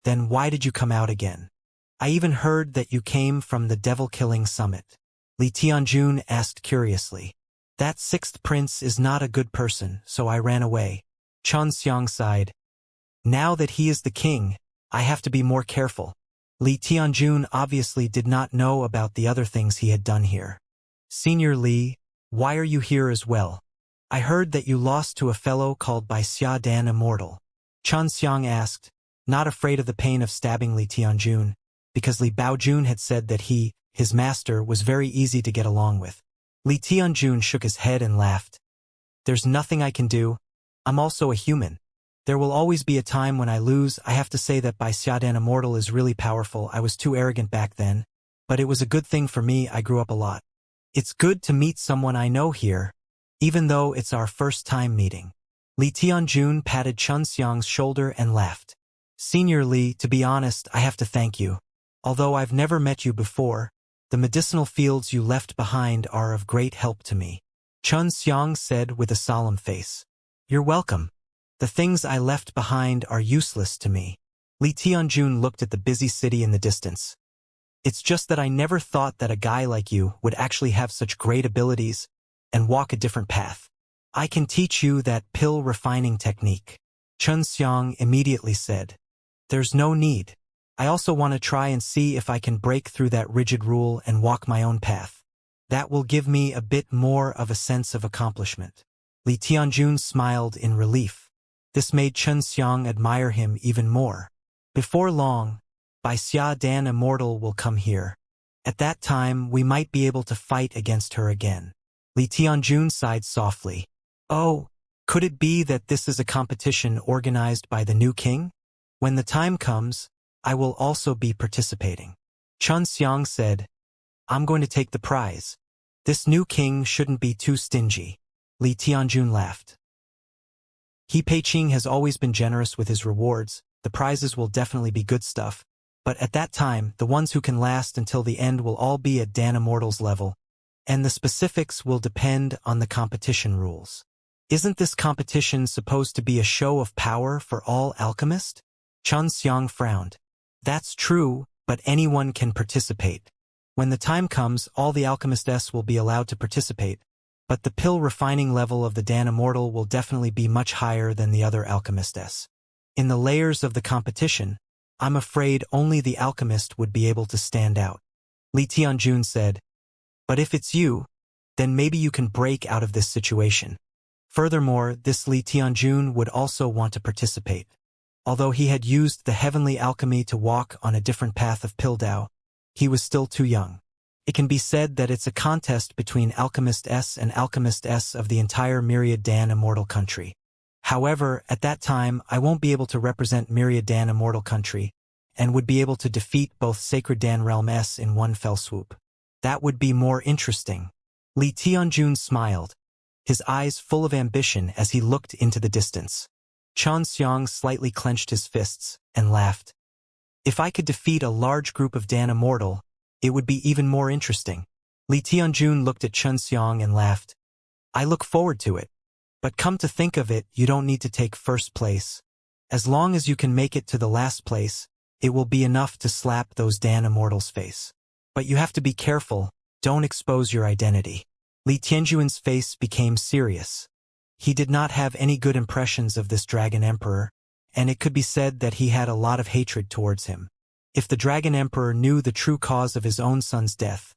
Then why did you come out again? I even heard that you came from the devil-killing summit. Li Tianjun asked curiously. That sixth prince is not a good person, so I ran away. Xianxia sighed. Now that he is the king, I have to be more careful. Li Tianjun obviously did not know about the other things he had done here. Senior Li, why are you here as well? I heard that you lost to a fellow called by Xia Dan Immortal. Xianxia asked, not afraid of the pain of stabbing Li Tianjun, because Li Baojun had said that he, his master, was very easy to get along with. Li Tianjun shook his head and laughed. There's nothing I can do. I'm also a human. There will always be a time when I lose. I have to say that by Xia Dan Immortal is really powerful. I was too arrogant back then, but it was a good thing for me. I grew up a lot. It's good to meet someone I know here, even though it's our first time meeting. Li Tianjun patted Xianxia's shoulder and laughed. Senior Li, to be honest, I have to thank you. Although I've never met you before, the medicinal fields you left behind are of great help to me. Xianxia said with a solemn face. You're welcome. The things I left behind are useless to me. Li Tianjun looked at the busy city in the distance. It's just that I never thought that a guy like you would actually have such great abilities and walk a different path. I can teach you that pill refining technique. Xianxia immediately said. There's no need. I also want to try and see if I can break through that rigid rule and walk my own path. That will give me a bit more of a sense of accomplishment. Li Tianjun smiled in relief. This made Xianxia admire him even more. Before long, Bai Xia Dan Immortal will come here. At that time, we might be able to fight against her again. Li Tianjun sighed softly. Oh, could it be that this is a competition organized by the new king? When the time comes, I will also be participating. Xianxia said, I'm going to take the prize. This new king shouldn't be too stingy. Li Tianjun laughed. He Peiqing has always been generous with his rewards. The prizes will definitely be good stuff. But at that time, the ones who can last until the end will all be at Dan Immortal's level. And the specifics will depend on the competition rules. Isn't this competition supposed to be a show of power for all alchemists? Xianxia frowned. That's true, but anyone can participate. When the time comes, all the alchemists will be allowed to participate, but the pill refining level of the Dan Immortal will definitely be much higher than the other alchemists. In the layers of the competition, I'm afraid only the alchemist would be able to stand out. Li Tianjun said, but if it's you, then maybe you can break out of this situation. Furthermore, this Li Tianjun would also want to participate. Although he had used the heavenly alchemy to walk on a different path of Pildao, he was still too young. It can be said that it's a contest between Alchemist and Alchemist of the entire Myriad Dan Immortal country. However, at that time, I won't be able to represent Myriad Dan Immortal country, and would be able to defeat both Sacred Dan Realm in one fell swoop. That would be more interesting. Li Tianjun smiled, his eyes full of ambition as he looked into the distance. Xianxia slightly clenched his fists and laughed. If I could defeat a large group of Dan Immortal, it would be even more interesting. Li Tianjun looked at Xianxia and laughed. I look forward to it. But come to think of it, you don't need to take first place. As long as you can make it to the last place, it will be enough to slap those Dan Immortals' face. But you have to be careful, don't expose your identity. Li Tianjun's face became serious. He did not have any good impressions of this Dragon Emperor, and it could be said that he had a lot of hatred towards him. If the Dragon Emperor knew the true cause of his own son's death,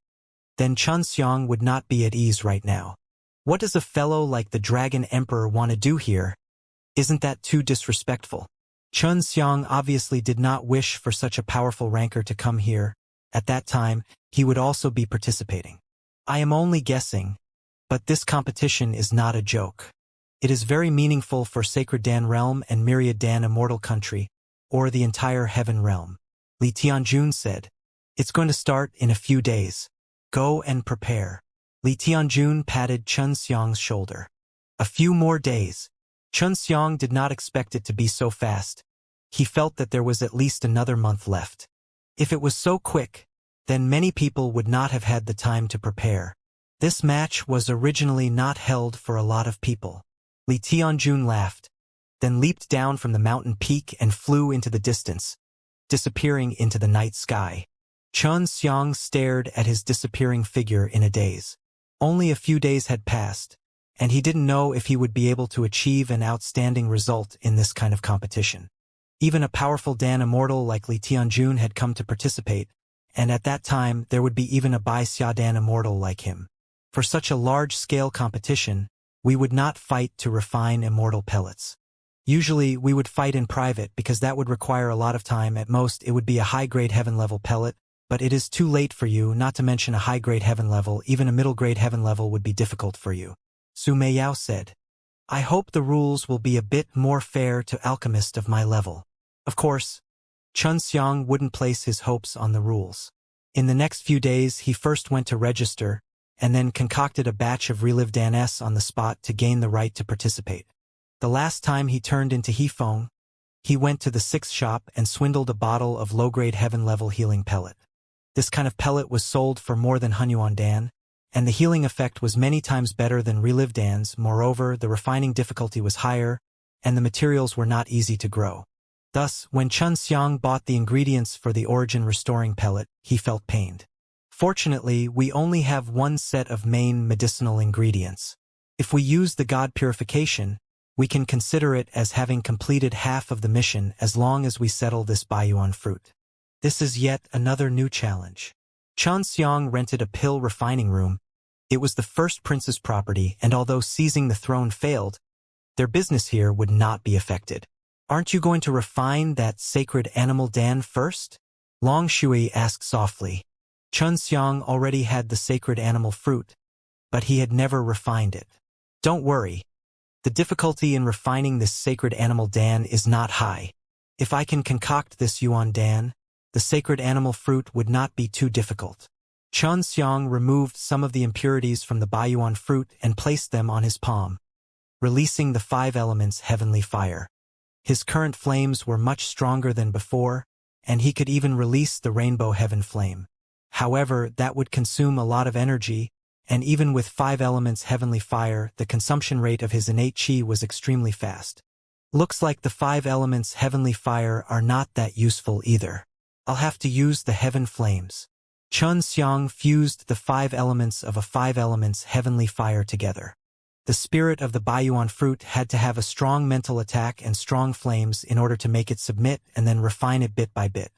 then Xianxia would not be at ease right now. What does a fellow like the Dragon Emperor want to do here? Isn't that too disrespectful? Xianxia obviously did not wish for such a powerful ranker to come here. At that time, he would also be participating. I am only guessing, but this competition is not a joke. It is very meaningful for Sacred Dan Realm and Myriad Dan Immortal country, or the entire Heaven Realm. Li Tianjun said, It's going to start in a few days. Go and prepare. Li Tianjun patted Chun Xiang's shoulder. A few more days. Chun Xiang did not expect it to be so fast. He felt that there was at least another month left. If it was so quick, then many people would not have had the time to prepare. This match was originally not held for a lot of people. Li Tianjun laughed, then leaped down from the mountain peak and flew into the distance, disappearing into the night sky. Chun Xiang stared at his disappearing figure in a daze. Only a few days had passed, and he didn't know if he would be able to achieve an outstanding result in this kind of competition. Even a powerful Dan Immortal like Li Tianjun had come to participate, and at that time there would be even a Bai Xia Dan Immortal like him. For such a large-scale competition, we would not fight to refine immortal pellets. Usually, we would fight in private because that would require a lot of time. At most, it would be a high-grade heaven-level pellet, but it is too late for you, not to mention a high-grade heaven level. Even a middle-grade heaven level would be difficult for you. Su Meiyao said. I hope the rules will be a bit more fair to Alchemist of my level. Of course, Chun Xiang wouldn't place his hopes on the rules. In the next few days, he first went to register, and then concocted a batch of relived DNS on the spot to gain the right to participate. The last time he turned into Hefeng, he went to the 6th shop and swindled a bottle of low-grade heaven-level healing pellet. This kind of pellet was sold for more than Hunyuan Dan, and the healing effect was many times better than relived Dan's. Moreover, the refining difficulty was higher, and the materials were not easy to grow. Thus, when Chun Xiang bought the ingredients for the origin-restoring pellet, he felt pained. Fortunately, we only have one set of main medicinal ingredients. If we use the God Purification, we can consider it as having completed half of the mission as long as we settle this Baiyuan fruit. This is yet another new challenge. Chun Xiang rented a pill refining room. It was the first prince's property, and although seizing the throne failed, their business here would not be affected. Aren't you going to refine that sacred animal Dan first? Long Shui asked softly. Chun Xiang already had the sacred animal fruit, but he had never refined it. Don't worry. The difficulty in refining this sacred animal Dan is not high. If I can concoct this Yuan Dan, the sacred animal fruit would not be too difficult. Chun Xiang removed some of the impurities from the Baiyuan fruit and placed them on his palm, releasing the 5 elements heavenly fire. His current flames were much stronger than before, and he could even release the rainbow heaven flame. However, that would consume a lot of energy, and even with 5 elements heavenly fire, the consumption rate of his innate chi was extremely fast. Looks like the 5 elements heavenly fire are not that useful either. I'll have to use the heaven flames. Chun Xiang fused the 5 elements of a 5 elements heavenly fire together. The spirit of the Baiyuan fruit had to have a strong mental attack and strong flames in order to make it submit and then refine it bit by bit.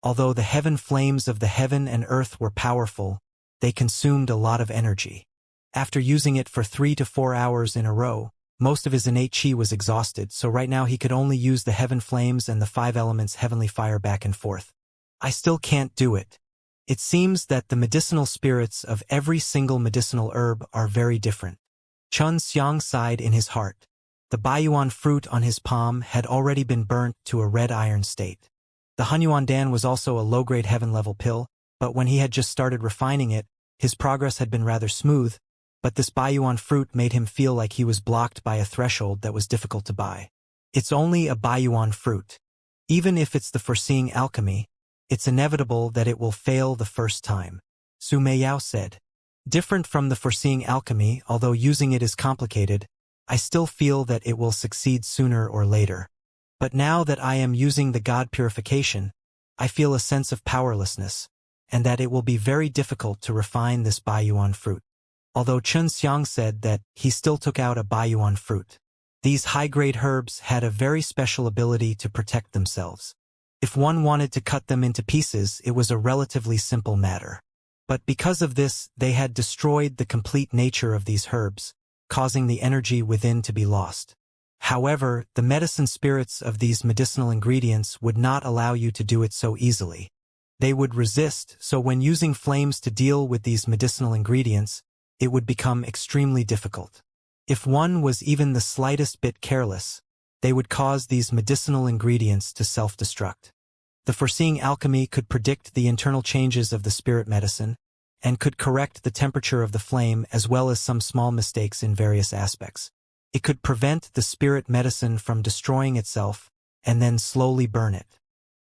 Although the heaven flames of the heaven and earth were powerful, they consumed a lot of energy. After using it for 3 to 4 hours in a row, most of his innate chi was exhausted, so right now he could only use the heaven flames and the 5 elements heavenly fire back and forth. I still can't do it. It seems that the medicinal spirits of every single medicinal herb are very different. Chun Xiang sighed in his heart. The Baiyuan fruit on his palm had already been burnt to a red iron state. The Hunyuan Dan was also a low-grade heaven-level pill, but when he had just started refining it, his progress had been rather smooth, but this Baiyuan fruit made him feel like he was blocked by a threshold that was difficult to buy. It's only a Baiyuan fruit. Even if it's the foreseeing alchemy, it's inevitable that it will fail the first time. Su Meiyao said. Different from the foreseeing alchemy, although using it is complicated, I still feel that it will succeed sooner or later. But now that I am using the God Purification, I feel a sense of powerlessness, and that it will be very difficult to refine this Baiyuan fruit. Although Chun Xiang said that he still took out a Baiyuan fruit. These high-grade herbs had a very special ability to protect themselves. If one wanted to cut them into pieces, it was a relatively simple matter. But because of this, they had destroyed the complete nature of these herbs, causing the energy within to be lost. However, the medicine spirits of these medicinal ingredients would not allow you to do it so easily. They would resist, so when using flames to deal with these medicinal ingredients, it would become extremely difficult. If one was even the slightest bit careless, they would cause these medicinal ingredients to self-destruct. The foreseeing alchemy could predict the internal changes of the spirit medicine, and could correct the temperature of the flame as well as some small mistakes in various aspects. It could prevent the spirit medicine from destroying itself, and then slowly burn it.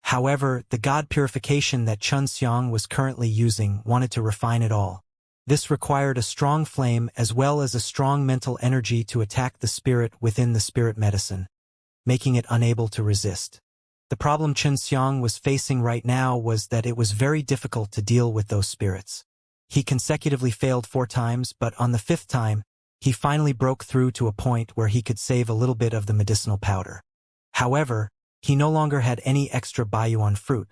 However, the god purification that Xianxia was currently using wanted to refine it all. This required a strong flame as well as a strong mental energy to attack the spirit within the spirit medicine, making it unable to resist. The problem Xianxia was facing right now was that it was very difficult to deal with those spirits. He consecutively failed 4 times, but on the 5th time, he finally broke through to a point where he could save a little bit of the medicinal powder. However, he no longer had any extra Baiyuan fruit,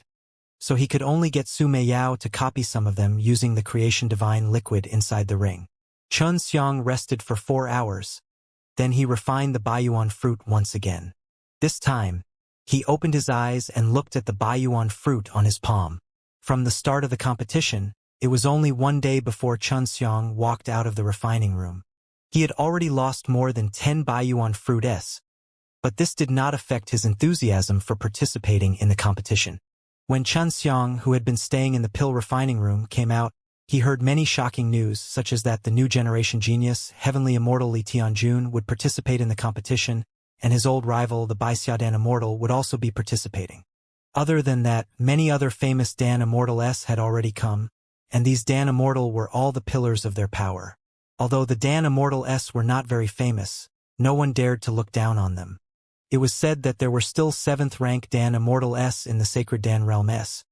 so he could only get Su Meiyao to copy some of them using the creation divine liquid inside the ring. Xianxia rested for 4 hours. Then he refined the Baiyuan fruit once again. This time, he opened his eyes and looked at the Baiyuan fruit on his palm. From the start of the competition, it was only 1 day before Xianxia walked out of the refining room. He had already lost more than 10 Baiyuan fruit S, but this did not affect his enthusiasm for participating in the competition. When Xianxia, who had been staying in the pill refining room, came out, he heard many shocking news, such as that the new generation genius, Heavenly Immortal Li Tianjun, would participate in the competition, and his old rival, the Baixiadan Immortal, would also be participating. Other than that, many other famous Dan Immortal S had already come, and these Dan Immortal were all the pillars of their power. Although the Dan Immortal S were not very famous, no one dared to look down on them. It was said that there were still 7th rank Dan Immortal S in the Sacred Dan Realm S,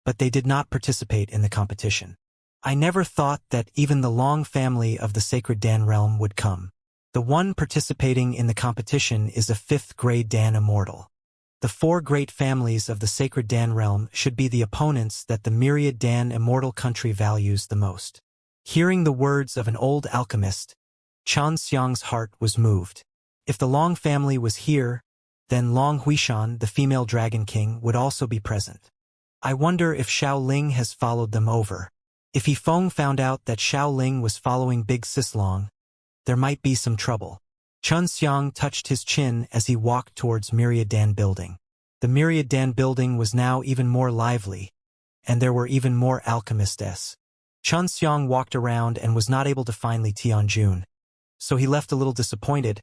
but they did not participate in the competition. I never thought that even the long family of the Sacred Dan Realm would come. The one participating in the competition is a 5th grade Dan Immortal. The 4 great families of the Sacred Dan Realm should be the opponents that the myriad Dan Immortal country values the most. Hearing the words of an old alchemist, Xianxia's heart was moved. If the Long family was here, then Long Huishan, the female dragon king, would also be present. I wonder if Xiao Ling has followed them over. If Yifeng found out that Xiao Ling was following Big Sis Long, there might be some trouble. Xianxia touched his chin as he walked towards Myriad Dan Building. The Myriad Dan Building was now even more lively, and there were even more alchemists. Xianxia walked around and was not able to find Li Tianjun, so he left a little disappointed,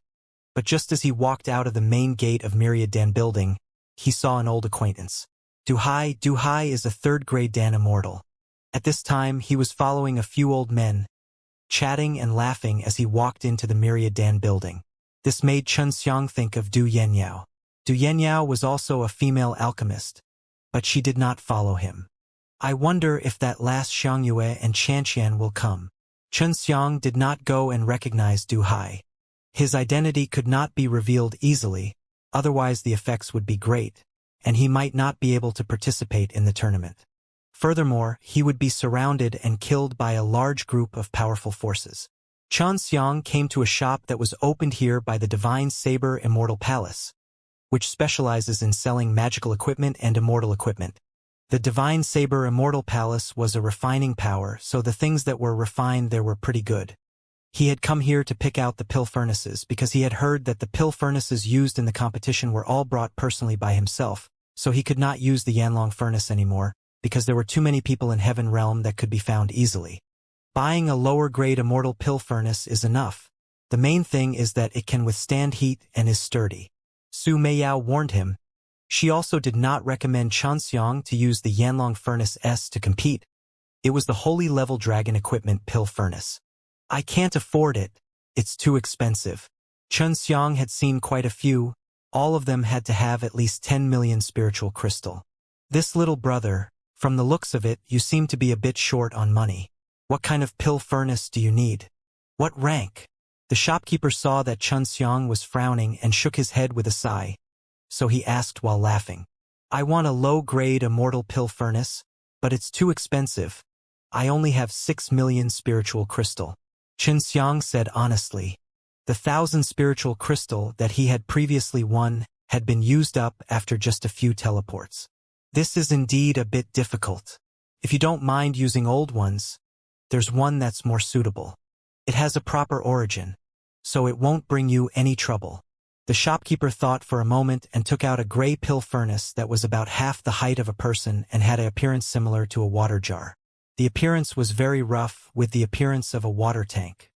but just as he walked out of the main gate of Myriad Dan Building, he saw an old acquaintance. Duhai is a 3rd grade Dan Immortal. At this time, he was following a few old men, chatting and laughing as he walked into the Myriad Dan Building. This made Xianxia think of Du Yenyao. Du Yenyao was also a female alchemist, but she did not follow him. I wonder if that last Xiangyue and Qianqian will come. Xianxia did not go and recognize Duhai. His identity could not be revealed easily, otherwise the effects would be great, and he might not be able to participate in the tournament. Furthermore, he would be surrounded and killed by a large group of powerful forces. Xianxia came to a shop that was opened here by the Divine Saber Immortal Palace, which specializes in selling magical equipment and immortal equipment. The Divine Saber Immortal Palace was a refining power, so the things that were refined there were pretty good. He had come here to pick out the pill furnaces because he had heard that the pill furnaces used in the competition were all brought personally by himself, so he could not use the Yanlong furnace anymore, because there were too many people in Heaven Realm that could be found easily. Buying a lower-grade immortal pill furnace is enough. The main thing is that it can withstand heat and is sturdy. Su Meiyao warned him. She also did not recommend Xianxia to use the Yanlong Furnace S to compete. It was the Holy Level Dragon Equipment pill furnace. I can't afford it. It's too expensive. Xianxia had seen quite a few. All of them had to have at least 10 million spiritual crystal. This little brother, from the looks of it, you seem to be a bit short on money. What kind of pill furnace do you need? What rank? The shopkeeper saw that Xianxia was frowning and shook his head with a sigh, so he asked while laughing. I want a low-grade immortal pill furnace, but it's too expensive. I only have 6 million spiritual crystal. Xianxia said honestly. The 1,000 spiritual crystal that he had previously won had been used up after just a few teleports. This is indeed a bit difficult. If you don't mind using old ones, there's one that's more suitable. It has a proper origin, so it won't bring you any trouble. The shopkeeper thought for a moment and took out a gray pill furnace that was about half the height of a person and had an appearance similar to a water jar. The appearance was very rough, with the appearance of a water tank.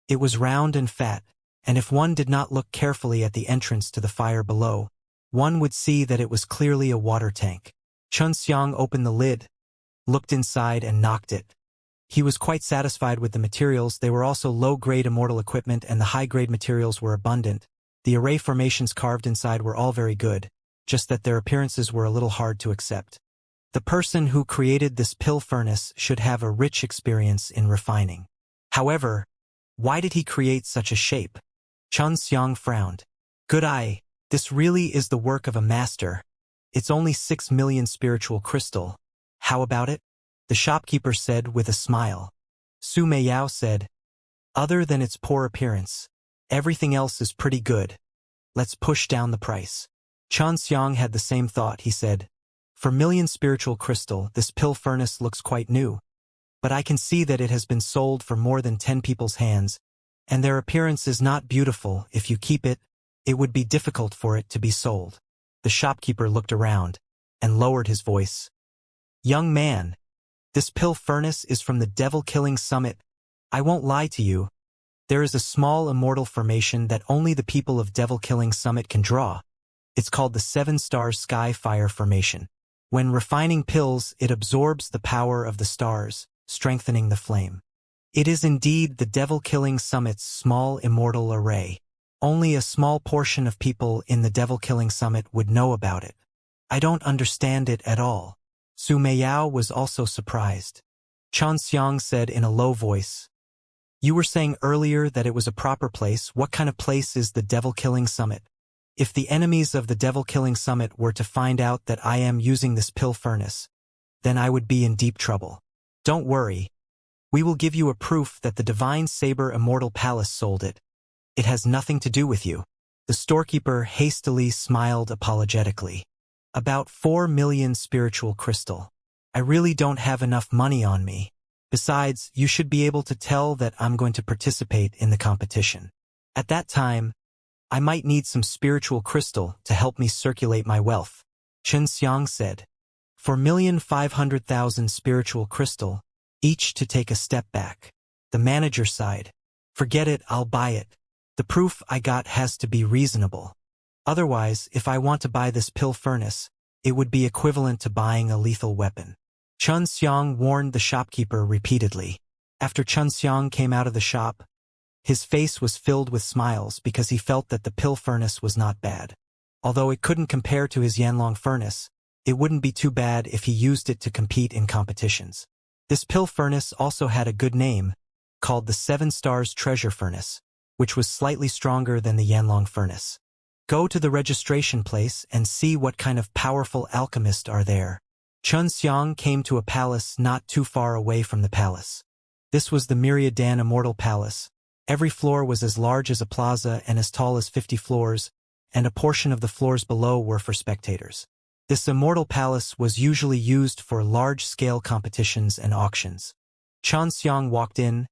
It was round and fat, and if one did not look carefully at the entrance to the fire below, one would see that it was clearly a water tank. Xianxia opened the lid, looked inside and knocked it. He was quite satisfied with the materials. They were also low-grade immortal equipment, and the high-grade materials were abundant. The array formations carved inside were all very good, just that their appearances were a little hard to accept. The person who created this pill furnace should have a rich experience in refining. However, why did he create such a shape? Xianxia frowned. Good eye, this really is the work of a master. It's only 6 million spiritual crystal. How about it? The shopkeeper said with a smile. Su Meiyao said, other than its poor appearance, everything else is pretty good. Let's push down the price. Xianxia had the same thought. He said, for million spiritual crystal, this pill furnace looks quite new. But I can see that it has been sold for more than 10 people's hands, and their appearance is not beautiful. If you keep it, it would be difficult for it to be sold. The shopkeeper looked around and lowered his voice. Young man, this pill furnace is from the devil-killing summit. I won't lie to you. There is a small immortal formation that only the people of devil-killing summit can draw. It's called the 7 stars sky fire formation. When refining pills, it absorbs the power of the stars, strengthening the flame. It is indeed the devil-killing summit's small immortal array. Only a small portion of people in the devil-killing summit would know about it. I don't understand it at all. Su Meiyao was also surprised. Xianxia said in a low voice, you were saying earlier that it was a proper place. What kind of place is the devil-killing summit? If the enemies of the devil-killing summit were to find out that I am using this pill furnace, then I would be in deep trouble. Don't worry. We will give you a proof that the Divine Saber Immortal Palace sold it. It has nothing to do with you. The storekeeper hastily smiled apologetically. About 4 million spiritual crystal. I really don't have enough money on me. Besides, you should be able to tell that I'm going to participate in the competition. At that time, I might need some spiritual crystal to help me circulate my wealth. Xianxia said. 4,500,000 spiritual crystal, each to take a step back. The manager sighed. Forget it, I'll buy it. The proof I got has to be reasonable. Otherwise, if I want to buy this pill furnace, it would be equivalent to buying a lethal weapon. Xianxia warned the shopkeeper repeatedly. After Xianxia came out of the shop, his face was filled with smiles because he felt that the pill furnace was not bad. Although it couldn't compare to his Yanlong furnace, it wouldn't be too bad if he used it to compete in competitions. This pill furnace also had a good name, called the 7 Stars Treasure Furnace, which was slightly stronger than the Yanlong furnace. Go to the registration place and see what kind of powerful alchemists are there. Xianxia came to a palace not too far away from the palace. This was the Myriadan Immortal Palace. Every floor was as large as a plaza and as tall as 50 floors, and a portion of the floors below were for spectators. This Immortal Palace was usually used for large-scale competitions and auctions. Xianxia walked in,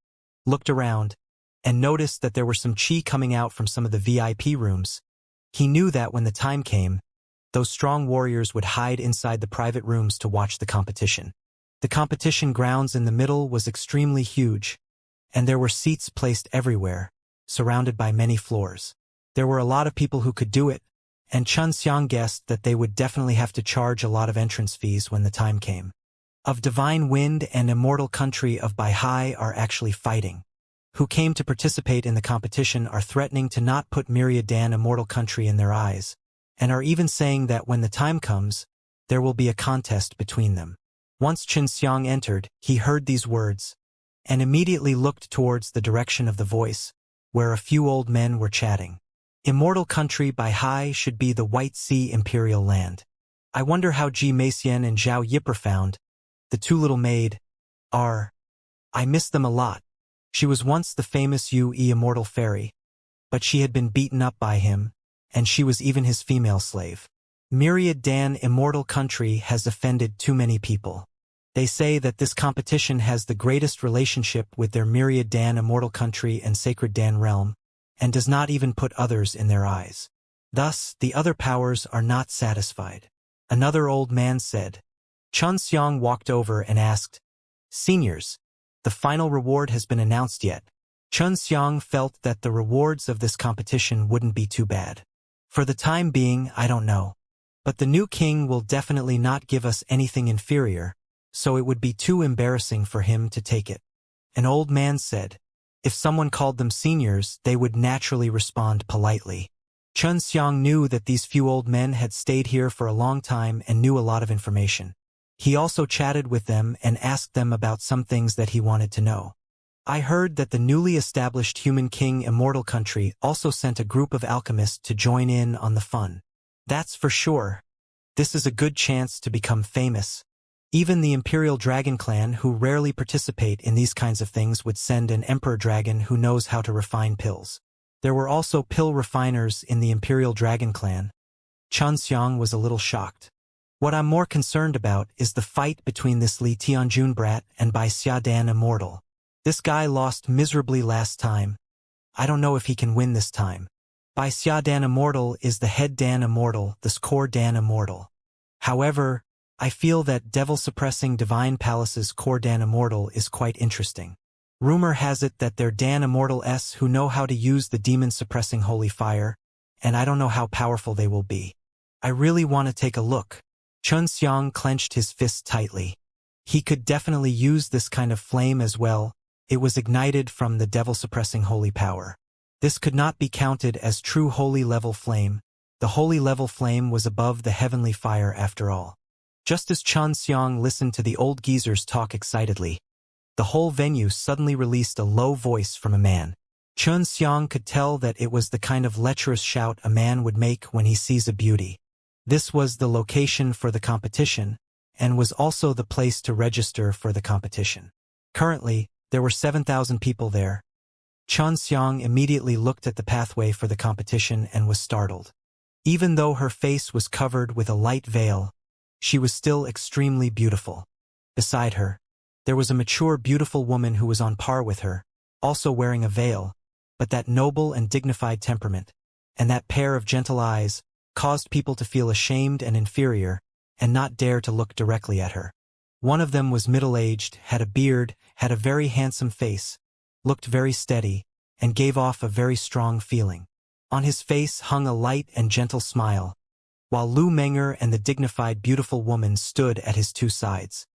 looked around, and noticed that there were some qi coming out from some of the VIP rooms. He knew that when the time came, those strong warriors would hide inside the private rooms to watch the competition. The competition grounds in the middle was extremely huge, and there were seats placed everywhere, surrounded by many floors. There were a lot of people who could do it, and Xianxia guessed that they would definitely have to charge a lot of entrance fees when the time came. Of Divine Wind and Immortal Country of Baihai are actually fighting. Who came to participate in the competition are threatening to not put Myriadan Immortal Country in their eyes, and are even saying that when the time comes, there will be a contest between them. Once Xianxia entered, he heard these words, and immediately looked towards the direction of the voice, where a few old men were chatting. Immortal Country Baihai should be the White Sea Imperial Land. I wonder how Ji Meixian and Zhao Yipper found. The two little maid are. I miss them a lot. She was once the famous Yu Immortal Fairy, but she had been beaten up by him, and she was even his female slave. Myriadan Immortal Country has offended too many people. They say that this competition has the greatest relationship with their Myriadan Immortal Country and Sacred Dan Realm, and does not even put others in their eyes. Thus, the other powers are not satisfied. Another old man said. Xianxia walked over and asked, Seniors, the final reward has been announced yet. Xianxia felt that the rewards of this competition wouldn't be too bad. For the time being, I don't know. But the new king will definitely not give us anything inferior, so it would be too embarrassing for him to take it. An old man said. If someone called them seniors, they would naturally respond politely. Xianxia knew that these few old men had stayed here for a long time and knew a lot of information. He also chatted with them and asked them about some things that he wanted to know. I heard that the newly established human king Immortal country also sent a group of alchemists to join in on the fun. That's for sure. This is a good chance to become famous. Even the Imperial Dragon clan, who rarely participate in these kinds of things, would send an Emperor Dragon who knows how to refine pills. There were also pill refiners in the Imperial Dragon clan. Xianxia was a little shocked. What I'm more concerned about is the fight between this Li Tianjun brat and Bai Xiadan Immortal. This guy lost miserably last time. I don't know if he can win this time. Bai Xiadan Immortal is the head Dan Immortal, the score Dan Immortal. However, I feel that Devil-suppressing Divine Palace's core Dan Immortal is quite interesting. Rumor has it that they're Dan Immortal-s who know how to use the demon-suppressing holy fire, and I don't know how powerful they will be. I really want to take a look. Xianxia clenched his fist tightly. He could definitely use this kind of flame as well. It was ignited from the devil-suppressing holy power. This could not be counted as true holy level flame. The holy level flame was above the heavenly fire after all. Just as Xianxia listened to the old geezers talk excitedly, the whole venue suddenly released a low voice from a man. Xianxia could tell that it was the kind of lecherous shout a man would make when he sees a beauty. This was the location for the competition, and was also the place to register for the competition. Currently, there were 7,000 people there. Xianxia immediately looked at the pathway for the competition and was startled. Even though her face was covered with a light veil, she was still extremely beautiful. Beside her, there was a mature, beautiful woman who was on par with her, also wearing a veil, but that noble and dignified temperament, and that pair of gentle eyes, caused people to feel ashamed and inferior, and not dare to look directly at her. One of them was middle-aged, had a beard, had a very handsome face, looked very steady, and gave off a very strong feeling. On his face hung a light and gentle smile, while Lu Menger and the dignified beautiful woman stood at his two sides.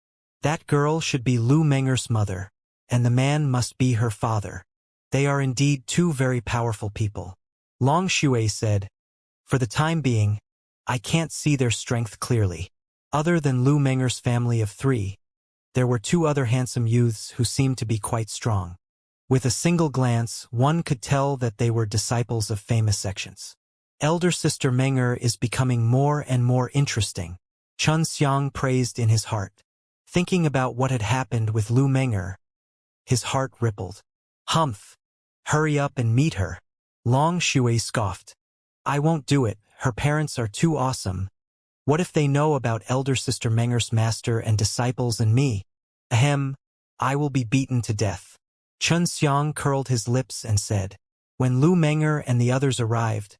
That girl should be Lu Menger's mother, and the man must be her father. They are indeed two very powerful people. Long Shui said, For the time being, I can't see their strength clearly. Other than Lu Menger's family of 3, there were 2 other handsome youths who seemed to be quite strong. With a single glance, one could tell that they were disciples of famous sections. Elder Sister Menger is becoming more and more interesting, Xianxia praised in his heart. Thinking about what had happened with Lu Menger, his heart rippled. Humph! Hurry up and meet her. Long Shui scoffed. I won't do it, her parents are too awesome. What if they know about Elder Sister Menger's master and disciples and me? Ahem, I will be beaten to death. Xianxia curled his lips and said. When Lu Menger and the others arrived,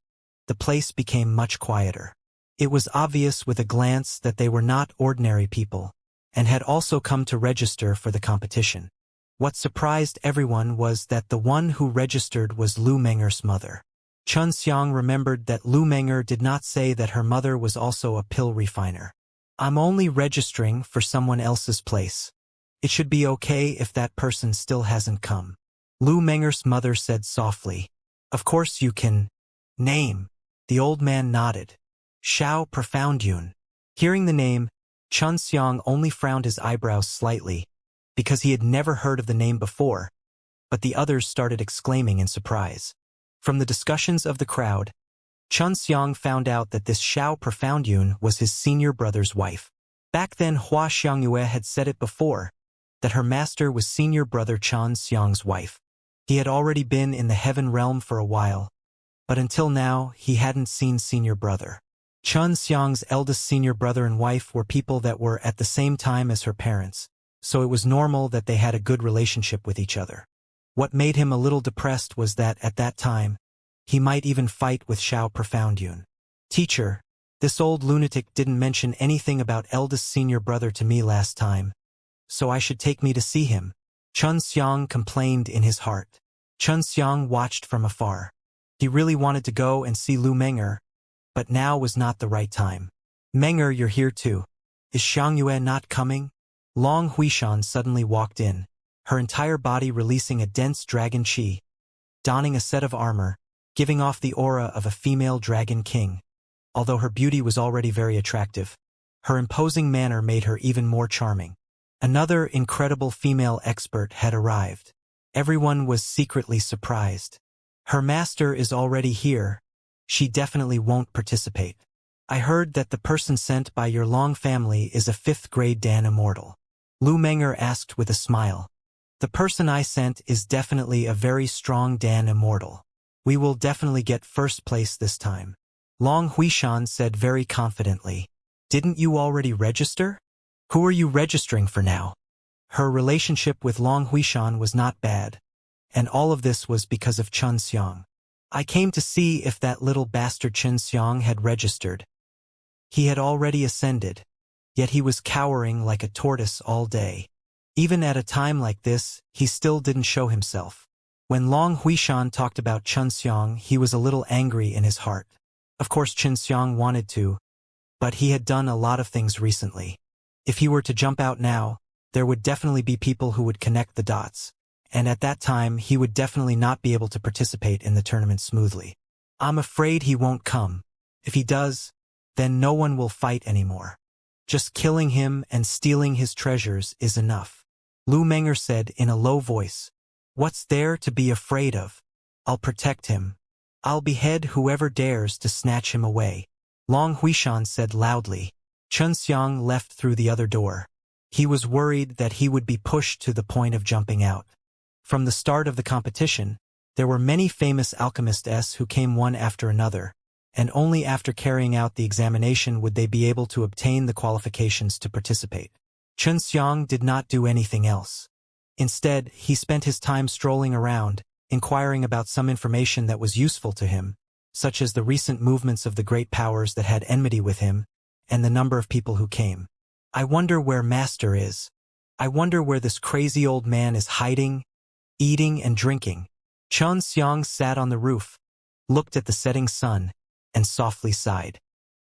the place became much quieter. It was obvious with a glance that they were not ordinary people, and had also come to register for the competition. What surprised everyone was that the one who registered was Lu Menger's mother. Xianxia remembered that Lu Menger did not say that her mother was also a pill refiner. I'm only registering for someone else's place. It should be okay if that person still hasn't come. Lu Menger's mother said softly. Of course you can. Name. The old man nodded. Xiao Profoundyun. Hearing the name, Xianxia only frowned his eyebrows slightly, because he had never heard of the name before, but the others started exclaiming in surprise. From the discussions of the crowd, Xianxia found out that this Xiao Profoundyun was his senior brother's wife. Back then Hua Xiangyue had said it before, that her master was senior brother Xiang's wife. He had already been in the heaven realm for a while, but until now he hadn't seen senior brother. Xiang's eldest senior brother and wife were people that were at the same time as her parents, so it was normal that they had a good relationship with each other. What made him a little depressed was that, at that time, He might even fight with Xiao Profoundyun. Teacher, this old lunatic didn't mention anything about eldest senior brother to me last time, so I should take me to see him. Chun Xiang complained in his heart. Chun Xiang watched from afar. He really wanted to go and see Lu Menger, but now was not the right time. Menger, you're here too. Is Xiangyue not coming? Long Huishan suddenly walked in, her entire body releasing a dense dragon qi, donning a set of armor, giving off the aura of a female dragon king. Although her beauty was already very attractive, her imposing manner made her even more charming. Another incredible female expert had arrived. Everyone was secretly surprised. Her master is already here. She definitely won't participate. I heard that the person sent by your Long family is a 5th grade Dan Immortal. Lu Menger asked with a smile. The person I sent is definitely a very strong Dan Immortal. We will definitely get first place this time. Long Huishan said very confidently. Didn't you already register? Who are you registering for now? Her relationship with Long Huishan was not bad, and all of this was because of Chun Xiang. I came to see if that little bastard Chun Xiang had registered. He had already ascended, yet he was cowering like a tortoise all day. Even at a time like this, he still didn't show himself. When Long Huishan talked about Chun Xiang, he was a little angry in his heart. Of course Chun Xiang wanted to, but he had done a lot of things recently. If he were to jump out now, there would definitely be people who would connect the dots, and at that time he would definitely not be able to participate in the tournament smoothly. I'm afraid he won't come. If he does, then no one will fight anymore. Just killing him and stealing his treasures is enough. Lu Menger said in a low voice. What's there to be afraid of? I'll protect him. I'll behead whoever dares to snatch him away. Long Huishan said loudly. Chun Xiang left through the other door. He was worried that he would be pushed to the point of jumping out. From the start of the competition, there were many famous alchemists who came one after another, and only after carrying out the examination would they be able to obtain the qualifications to participate. Chun Xiang did not do anything else. Instead, he spent his time strolling around, inquiring about some information that was useful to him, such as the recent movements of the great powers that had enmity with him, and the number of people who came. I wonder where Master is. I wonder where this crazy old man is hiding, eating and drinking. Chun Xiang sat on the roof, looked at the setting sun, and softly sighed.